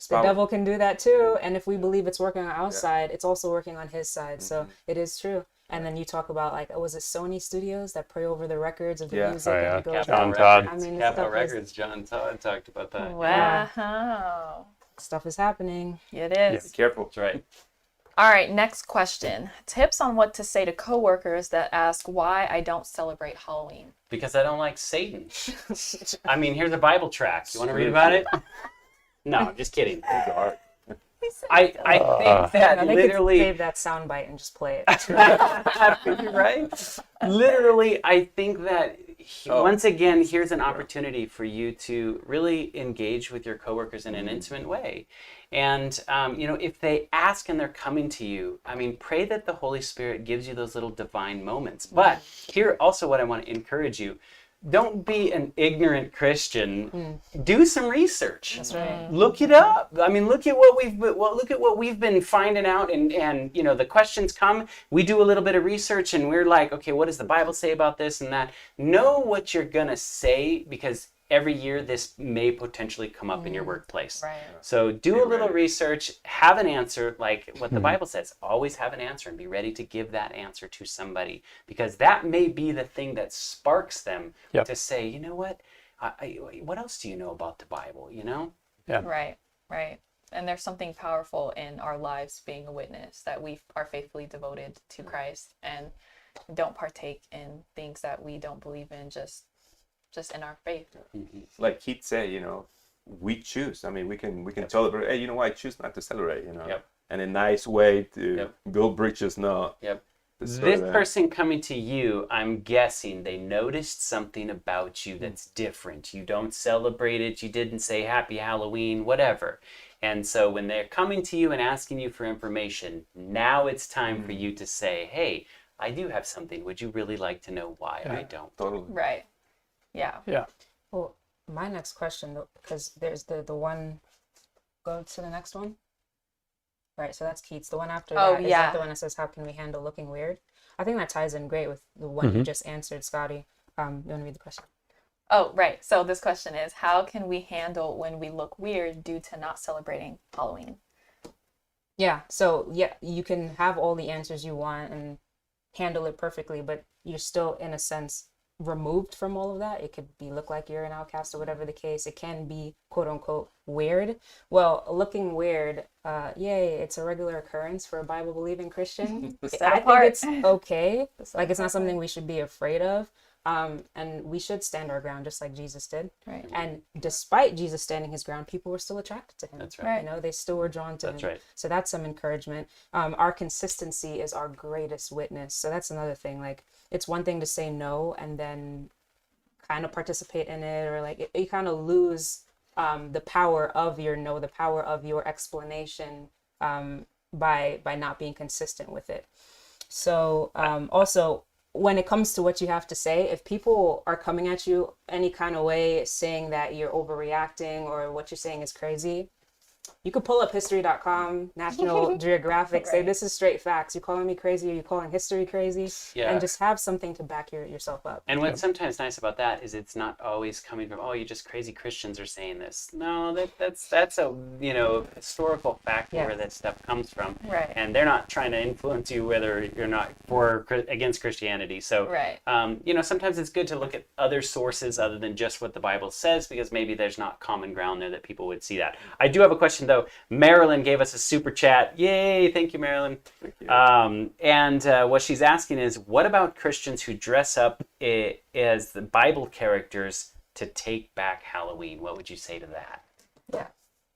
The devil can do that too. And if we believe it's working on our side, it's also working on his side. So it is true. And then you talk about was it Sony Studios that pray over the records of the music? Oh, yeah. And it goes John down? Todd. I mean, Capitol Records, John Todd talked about that. Wow. stuff is happening. It is. Be careful. That's right. All right, next question. Tips on what to say to coworkers that ask why I don't celebrate Halloween. Because I don't like Satan. I mean, here's a Bible tract. You want to read about it? No, I'm just kidding. I think that They literally... could save that soundbite and just play it. Right? Literally, I think that once again, here's an opportunity for you to really engage with your coworkers in an intimate way. And, if they ask and they're coming to you, I mean, pray that the Holy Spirit gives you those little divine moments. But here also what I want to encourage you, don't be an ignorant Christian. Do some research. That's right. Look it up. I mean, look at what we've been finding out, and the questions come. We do a little bit of research, and we're like, okay, what does the Bible say about this and that? Know what you're gonna say, because every year this may potentially come up in your workplace. Right. So do a little research, have an answer, like what the Bible says. Always have an answer and be ready to give that answer to somebody, because that may be the thing that sparks them to say, you know what, what else do you know about the Bible, Yeah. Right. And there's something powerful in our lives being a witness, that we are faithfully devoted to Christ and don't partake in things that we don't believe in, just in our faith. Like Keith said, we choose. I mean, we can celebrate. Hey, I choose not to celebrate. And a nice way to build bridges. No. Yep. This person coming to you, I'm guessing they noticed something about you that's different. You don't celebrate it. You didn't say Happy Halloween, whatever. And so when they're coming to you and asking you for information, now it's time for you to say, hey, I do have something. Would you really like to know why I don't? Totally. Right. Yeah. Yeah. Well, my next question, because there's the one, go to the next one. Right, so that's Keats. The one after that, is that the one that says, how can we handle looking weird? I think that ties in great with the one you just answered, Scotty. You want to read the question? Oh, right. So this question is, how can we handle when we look weird due to not celebrating Halloween? Yeah, so you can have all the answers you want and handle it perfectly, but you're still, in a sense, removed from all of that. It could look like you're an outcast or whatever the case. It can be quote unquote weird. Well, looking weird, yay, it's a regular occurrence for a Bible believing Christian. I think it's okay. Like, it's not something we should be afraid of. And we should stand our ground just like Jesus did. Right. And despite Jesus standing his ground, people were still attracted to him. That's right. They still were drawn to him. That's right. So that's some encouragement. Our consistency is our greatest witness. So that's another thing. Like, it's one thing to say no and then kind of participate in it, or like you kind of lose the power of your no, the power of your explanation by not being consistent with it. So also, when it comes to what you have to say, if people are coming at you any kind of way saying that you're overreacting or what you're saying is crazy, you could pull up history.com, National Geographic, say this is straight facts. You calling me crazy? Are you calling history crazy? Yeah. And just have something to back yourself up. And what's sometimes nice about that is it's not always coming from, oh, you just crazy Christians are saying this. No, that's a historical fact where that stuff comes from. Right. And they're not trying to influence you whether you're not for or against Christianity. So Right. Sometimes it's good to look at other sources other than just what the Bible says, because maybe there's not common ground there that people would see that. I do have a question though. Marilyn gave us a super chat. Yay! Thank you, Marilyn. Thank you. And what she's asking is, what about Christians who dress up as the Bible characters to take back Halloween? What would you say to that? Yeah.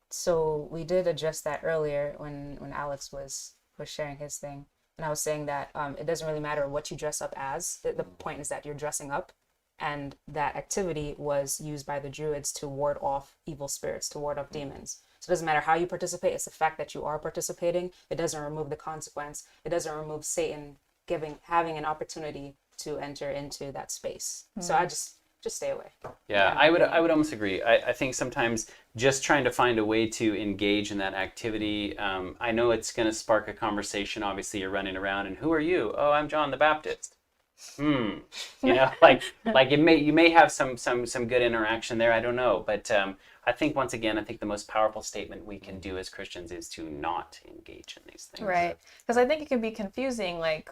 So we did address that earlier when Alex was sharing his thing. and I was saying that it doesn't really matter what you dress up as. The point is that you're dressing up, and that activity was used by the Druids to ward off evil spirits, to ward off demons. So it doesn't matter how you participate, it's the fact that you are participating. It doesn't remove the consequence. It doesn't remove Satan having an opportunity to enter into that space. So I just stay away. Yeah, I would almost agree. I think sometimes just trying to find a way to engage in that activity, I know it's going to spark a conversation. Obviously, you're running around, and who are you? Oh, I'm John the Baptist. You know, like you may have some good interaction there. I don't know, but I think once again, I think the most powerful statement we can do as Christians is to not engage in these things. Right, because I think it can be confusing, like,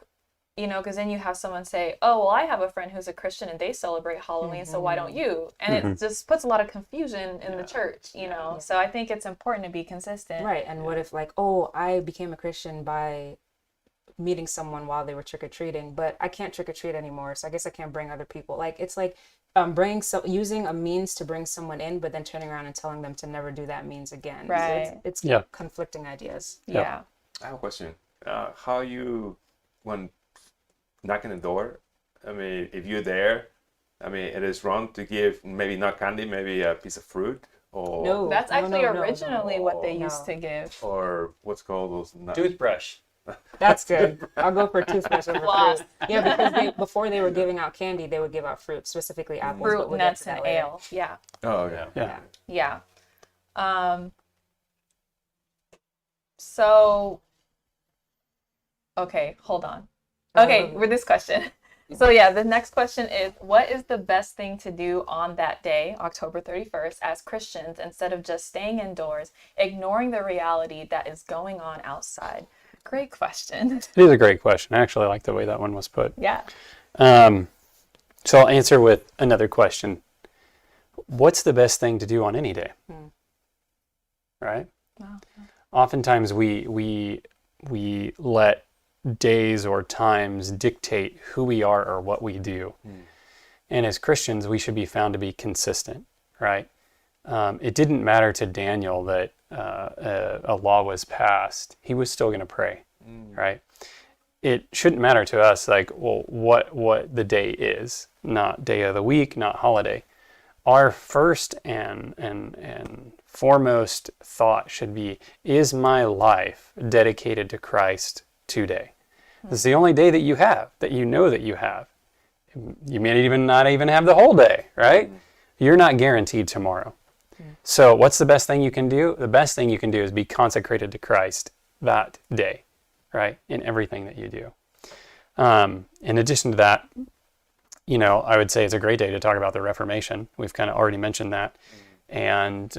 you know, because then you have someone say, oh, well, I have a friend who's a Christian and they celebrate Halloween, so why don't you? And it just puts a lot of confusion in the church, you know? So I think it's important to be consistent. Right, and what if, like, oh, I became a Christian by meeting someone while they were trick-or-treating, but I can't trick-or-treat anymore, so I guess I can't bring other people. Like, it's like using a means to bring someone in, but then turning around and telling them to never do that means again. Right. So it's conflicting ideas. Yeah. I have a question. How you, when knocking the door, I mean, if you're there, I mean, it is wrong to give maybe not candy, maybe a piece of fruit, or No. That's actually no. originally what they No. used to give. or what's called those Toothbrush. That's good. I'll go for toothbrush over Floss. fruit. Yeah, because before they were giving out candy, they would give out fruit, specifically apples. but Fruit, we'll get nuts, to that and later. ale. Yeah. Oh, okay. Yeah. Yeah. So, okay, hold on. Okay, with this question. So yeah, the next question is, what is the best thing to do on that day, October 31st, as Christians, instead of just staying indoors, ignoring the reality that is going on outside? Great question. It is a great question. I actually like the way that one was put. Yeah. So I'll answer with another question. What's the best thing to do on any day? Right? Wow. Oftentimes we let days or times dictate who we are or what we do. And as Christians, we should be found to be consistent, right? It didn't matter to Daniel that a law was passed. He was still going to pray, right? It shouldn't matter to us, like, well, what the day is, not day of the week, not holiday. Our first and foremost thought should be, is my life dedicated to Christ today? This is the only day that you have, that you know that you have. You may not even have the whole day, right? You're not guaranteed tomorrow. So what's the best thing you can do? The best thing you can do is be consecrated to Christ that day, right? In everything that you do. In addition to that, you know, I would say it's a great day to talk about the Reformation. We've kind of already mentioned that. And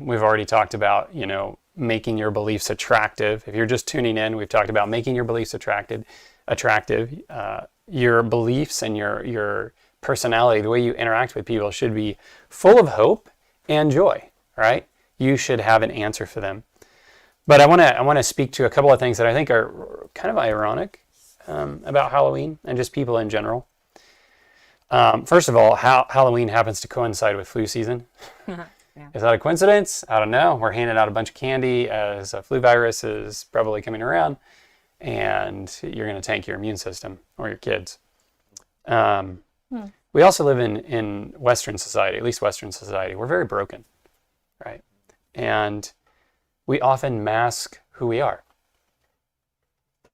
we've already talked about, you know, making your beliefs attractive. If you're just tuning in, we've talked about making your beliefs attractive. Your beliefs and your personality, the way you interact with people, should be full of hope and joy, right? You should have an answer for them. But I want to speak to a couple of things that I think are kind of ironic about Halloween and just people in general. First of all, Halloween happens to coincide with flu season. Is that a coincidence? I don't know. We're handing out a bunch of candy as a flu virus is probably coming around, and you're going to tank your immune system or your kids. We also live in Western society, at least Western society. We're very broken, right? And we often mask who we are.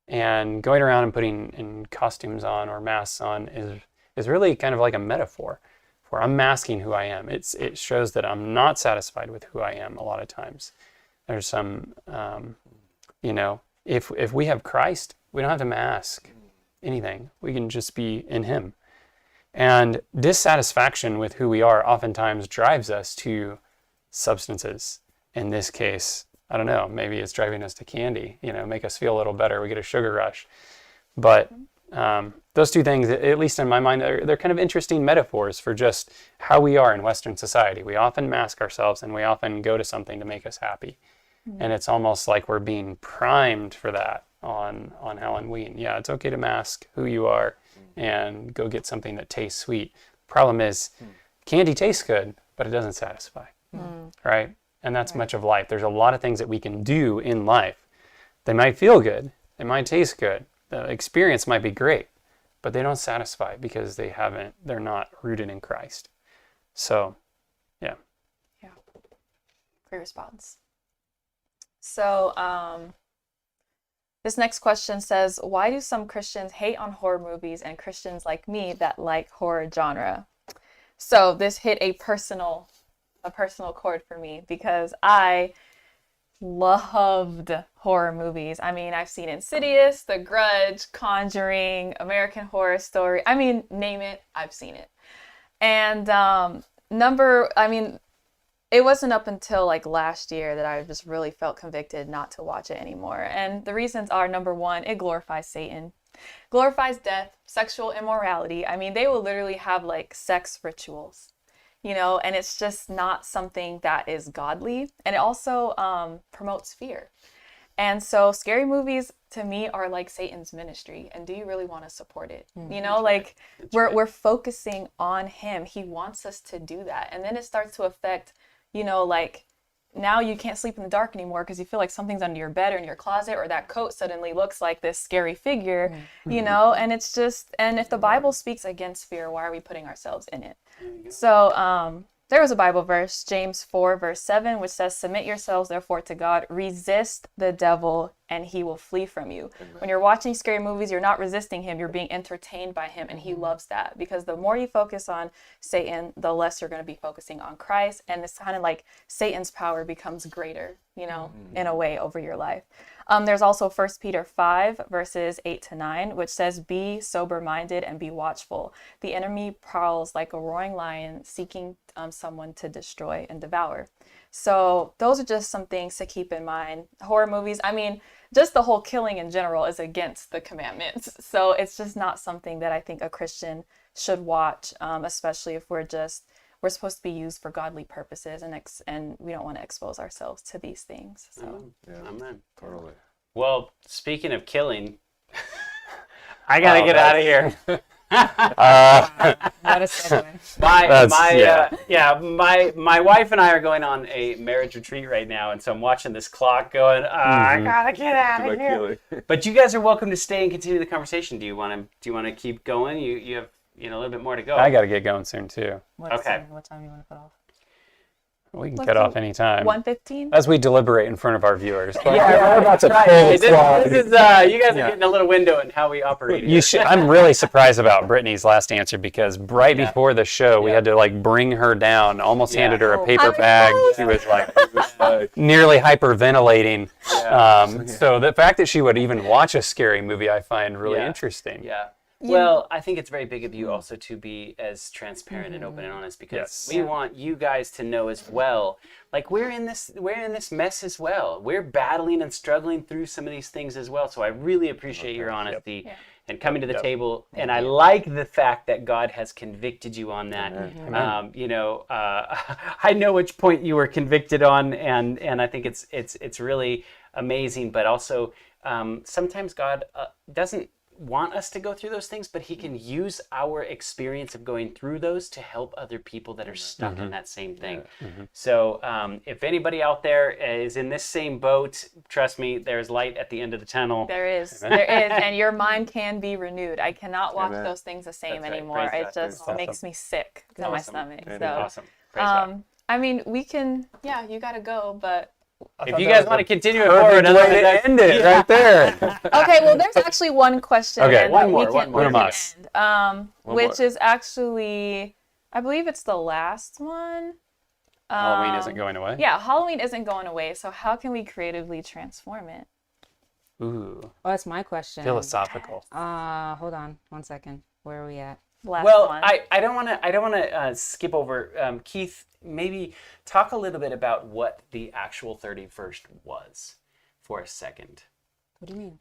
And going around and putting in costumes on or masks on is really kind of like a metaphor for I'm masking who I am. It shows that I'm not satisfied with who I am a lot of times. There's some, you know, if we have Christ, we don't have to mask anything. We can just be in Him. And dissatisfaction with who we are oftentimes drives us to substances. In this case, I don't know, maybe it's driving us to candy, you know, make us feel a little better. We get a sugar rush. But those two things, at least in my mind, they're kind of interesting metaphors for just how we are in Western society. We often mask ourselves and we often go to something to make us happy. And it's almost like we're being primed for that on Halloween. Yeah, it's okay to mask who you are and go get something that tastes sweet. Problem is, candy tastes good, but it doesn't satisfy, right? And that's much of life. There's a lot of things that we can do in life. They might feel good, they might taste good, the experience might be great, but they don't satisfy because they're not rooted in Christ. So, yeah. Yeah. Great response. So, this next question says, why do some Christians hate on horror movies and Christians like me that like horror genre? So this hit a personal chord for me because I loved horror movies. I mean, I've seen Insidious, The Grudge, Conjuring, American Horror Story. I mean, name it, I've seen it. And it wasn't up until like last year that I just really felt convicted not to watch it anymore. And the reasons are, number one, it glorifies Satan, glorifies death, sexual immorality. I mean, they will literally have like sex rituals, and it's just not something that is godly. And it also promotes fear. And so scary movies to me are like Satan's ministry. And do you really want to support it? We're focusing on him. He wants us to do that. And then it starts to affect, now you can't sleep in the dark anymore because you feel like something's under your bed or in your closet, or that coat suddenly looks like this scary figure, and it's just, and if the Bible speaks against fear, why are we putting ourselves in it? So, there was a Bible verse, James 4, verse 7, which says, submit yourselves, therefore, to God, resist the devil, and he will flee from you. Amen. When you're watching scary movies, you're not resisting him, you're being entertained by him, and he loves that, because the more you focus on Satan, the less you're going to be focusing on Christ, and it's kind of like Satan's power becomes greater, in a way, over your life. There's also 1 Peter 5, verses 8-9, which says, be sober-minded and be watchful. The enemy prowls like a roaring lion, seeking someone to destroy and devour. So those are just some things to keep in mind. Horror movies, I mean, just the whole killing in general is against the commandments. So it's just not something that I think a Christian should watch, especially if we're supposed to be used for godly purposes, and we don't want to expose ourselves to these things. So, Amen. Totally. Well, speaking of killing, I gotta get out of here. What a segue. My wife and I are going on a marriage retreat right now, and so I'm watching this clock going. I gotta get out of here. But you guys are welcome to stay and continue the conversation. Do you want to keep going? You have a little bit more to go. I got to get going soon, too. What time do you want to put off? We can cut off anytime. 1:15? As we deliberate in front of our viewers. We're about to this is you guys are getting a little window in how we operate. I'm really surprised about Brittany's last answer, because right before the show, we had to bring her down, almost handed her a paper bag. She was nearly hyperventilating. So the fact that she would even watch a scary movie, I find really interesting. Yeah. Well, I think it's very big of you also to be as transparent and open and honest, because we want you guys to know as well, like we're in this mess as well. We're battling and struggling through some of these things as well. So I really appreciate your honesty and coming to the table. And I like the fact that God has convicted you on that. I know which point you were convicted on, and I think it's really amazing. But also sometimes God doesn't want us to go through those things, but he can use our experience of going through those to help other people that are stuck in that same thing. So if anybody out there is in this same boat, trust me, there's light at the end of the tunnel. There is, and your mind can be renewed. I cannot watch those things the same anymore. It just makes me sick to my stomach. So awesome. Praise God. I mean, we can, you gotta go, but if you guys want to continue it forward, end it right there. Okay, well, there's actually one question. Okay, and one we more. can end, which is actually, I believe it's the last one. Halloween isn't going away? Yeah, Halloween isn't going away, so how can we creatively transform it? Ooh. Well, that's my question. Philosophical. Hold on 1 second. Where are we at? Last well, one. I don't want to skip over. Keith, maybe talk a little bit about what the actual 31st was for a second. What do you mean?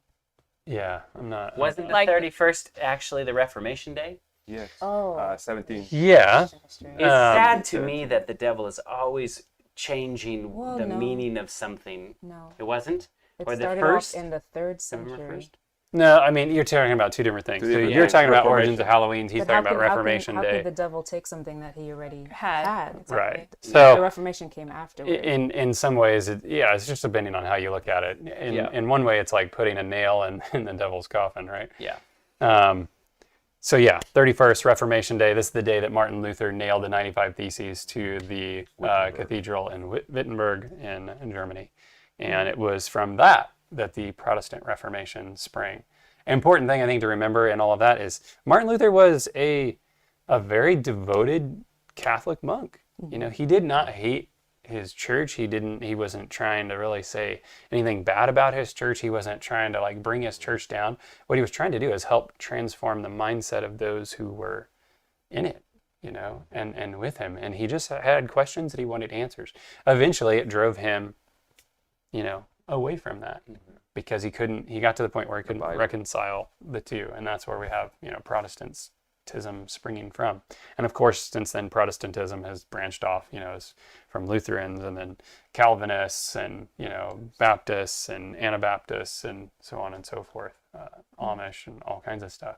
Yeah, I'm not. Wasn't the 31st actually the Reformation Day? Yes. Oh. 17. Yeah. It's sad to me that the devil is always changing the no. meaning of something. No. It wasn't? It or the started first? off in the 3rd November century. 1st? No, I mean, you're talking about two different things. Two So different you're things. talking about Reformation. origins of Halloween. He's But talking about Reformation how Day. could the devil take something that he already Had. Exactly. Right. The So Reformation came afterward. in some ways, it's just depending on how you look at it. In one way, it's like putting a nail in the devil's coffin, right? Yeah. So yeah, 31st Reformation Day. This is the day that Martin Luther nailed the 95 Theses to the cathedral in Wittenberg in Germany, and it was from that the Protestant Reformation sprang. Important thing I think to remember in all of that is Martin Luther was a very devoted Catholic monk. You know, he did not hate his church. He wasn't trying to really say anything bad about his church. He wasn't trying to like bring his church down. What he was trying to do is help transform the mindset of those who were in it, you know, and with him. And he just had questions that he wanted answers. Eventually it drove him, you know, away from that because he got to the point where he couldn't reconcile the two. And that's where we have, you know, Protestantism springing from. And of course, since then, Protestantism has branched off, you know, from Lutherans and then Calvinists and, you know, Baptists and Anabaptists and so on and so forth, Amish and all kinds of stuff.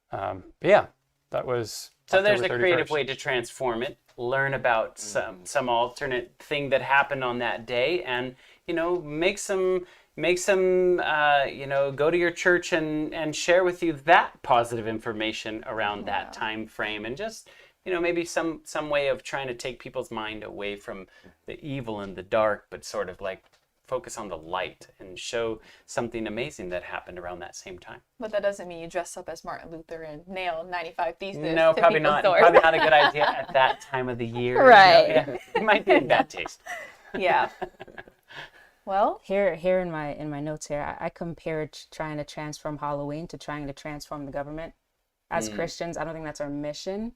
But yeah, that was So there's a October creative 31st. way to transform it, learn about some alternate thing that happened on that day, and, you know, make some you know, go to your church and share with you that positive information around that time frame, and just, you know, maybe some way of trying to take people's mind away from the evil and the dark, but sort of like focus on the light and show something amazing that happened around that same time. But that doesn't mean you dress up as Martin Luther and nail 95 Theses No, to probably people's not. doors. Probably not a good idea at that time of the year. Right. You know? Yeah. It might be in bad taste. Yeah. Well, Here in my notes here, I compared trying to transform Halloween to trying to transform the government. As Christians, I don't think that's our mission.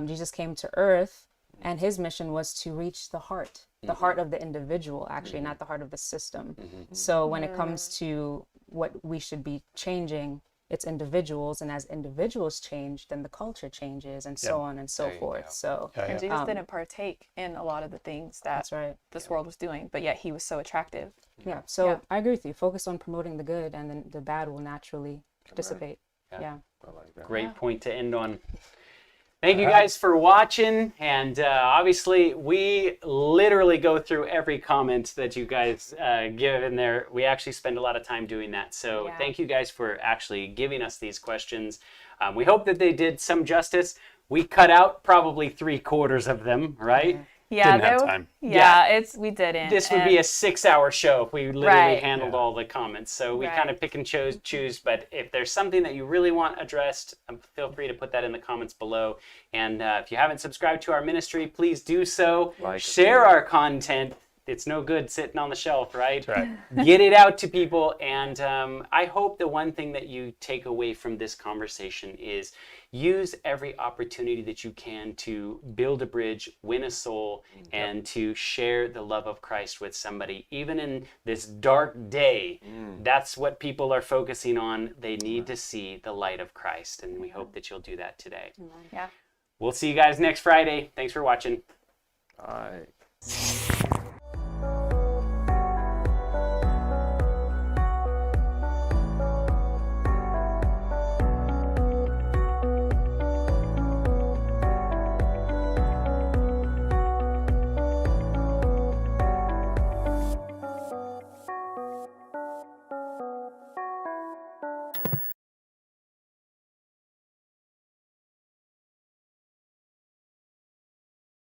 Jesus came to earth, and his mission was to reach the heart of the individual, actually, not the heart of the system. So when it comes to what we should be changing, it's individuals, and as individuals change, then the culture changes, and so on and so forth. So and Jesus didn't partake in a lot of the things that that's right. this world was doing, but yet he was so attractive. Yeah. So Yeah. I agree with you. Focus on promoting the good, and then the bad will naturally dissipate. Yeah. I like that. Great point to end on. Thank you guys for watching, and obviously we literally go through every comment that you guys give in there. We actually spend a lot of time doing that, so Yeah. thank you guys for actually giving us these questions. We hope that they did some justice. We cut out probably 3/4 of them, right? Yeah, Didn't have there- time. Yeah, we didn't. This would be a 6-hour show if we literally Right. handled all the comments. So we Right. kind of pick and choose. But if there's something that you really want addressed, feel free to put that in the comments below. And if you haven't subscribed to our ministry, please do so. Like, Share our content. It's no good sitting on the shelf, right? That's right. Get it out to people. And I hope the one thing that you take away from this conversation is use every opportunity that you can to build a bridge, win a soul, and to share the love of Christ with somebody. Even in this dark day, that's what people are focusing on. They need to see the light of Christ. And we hope that you'll do that today. Yeah. We'll see you guys next Friday. Thanks for watching. Bye.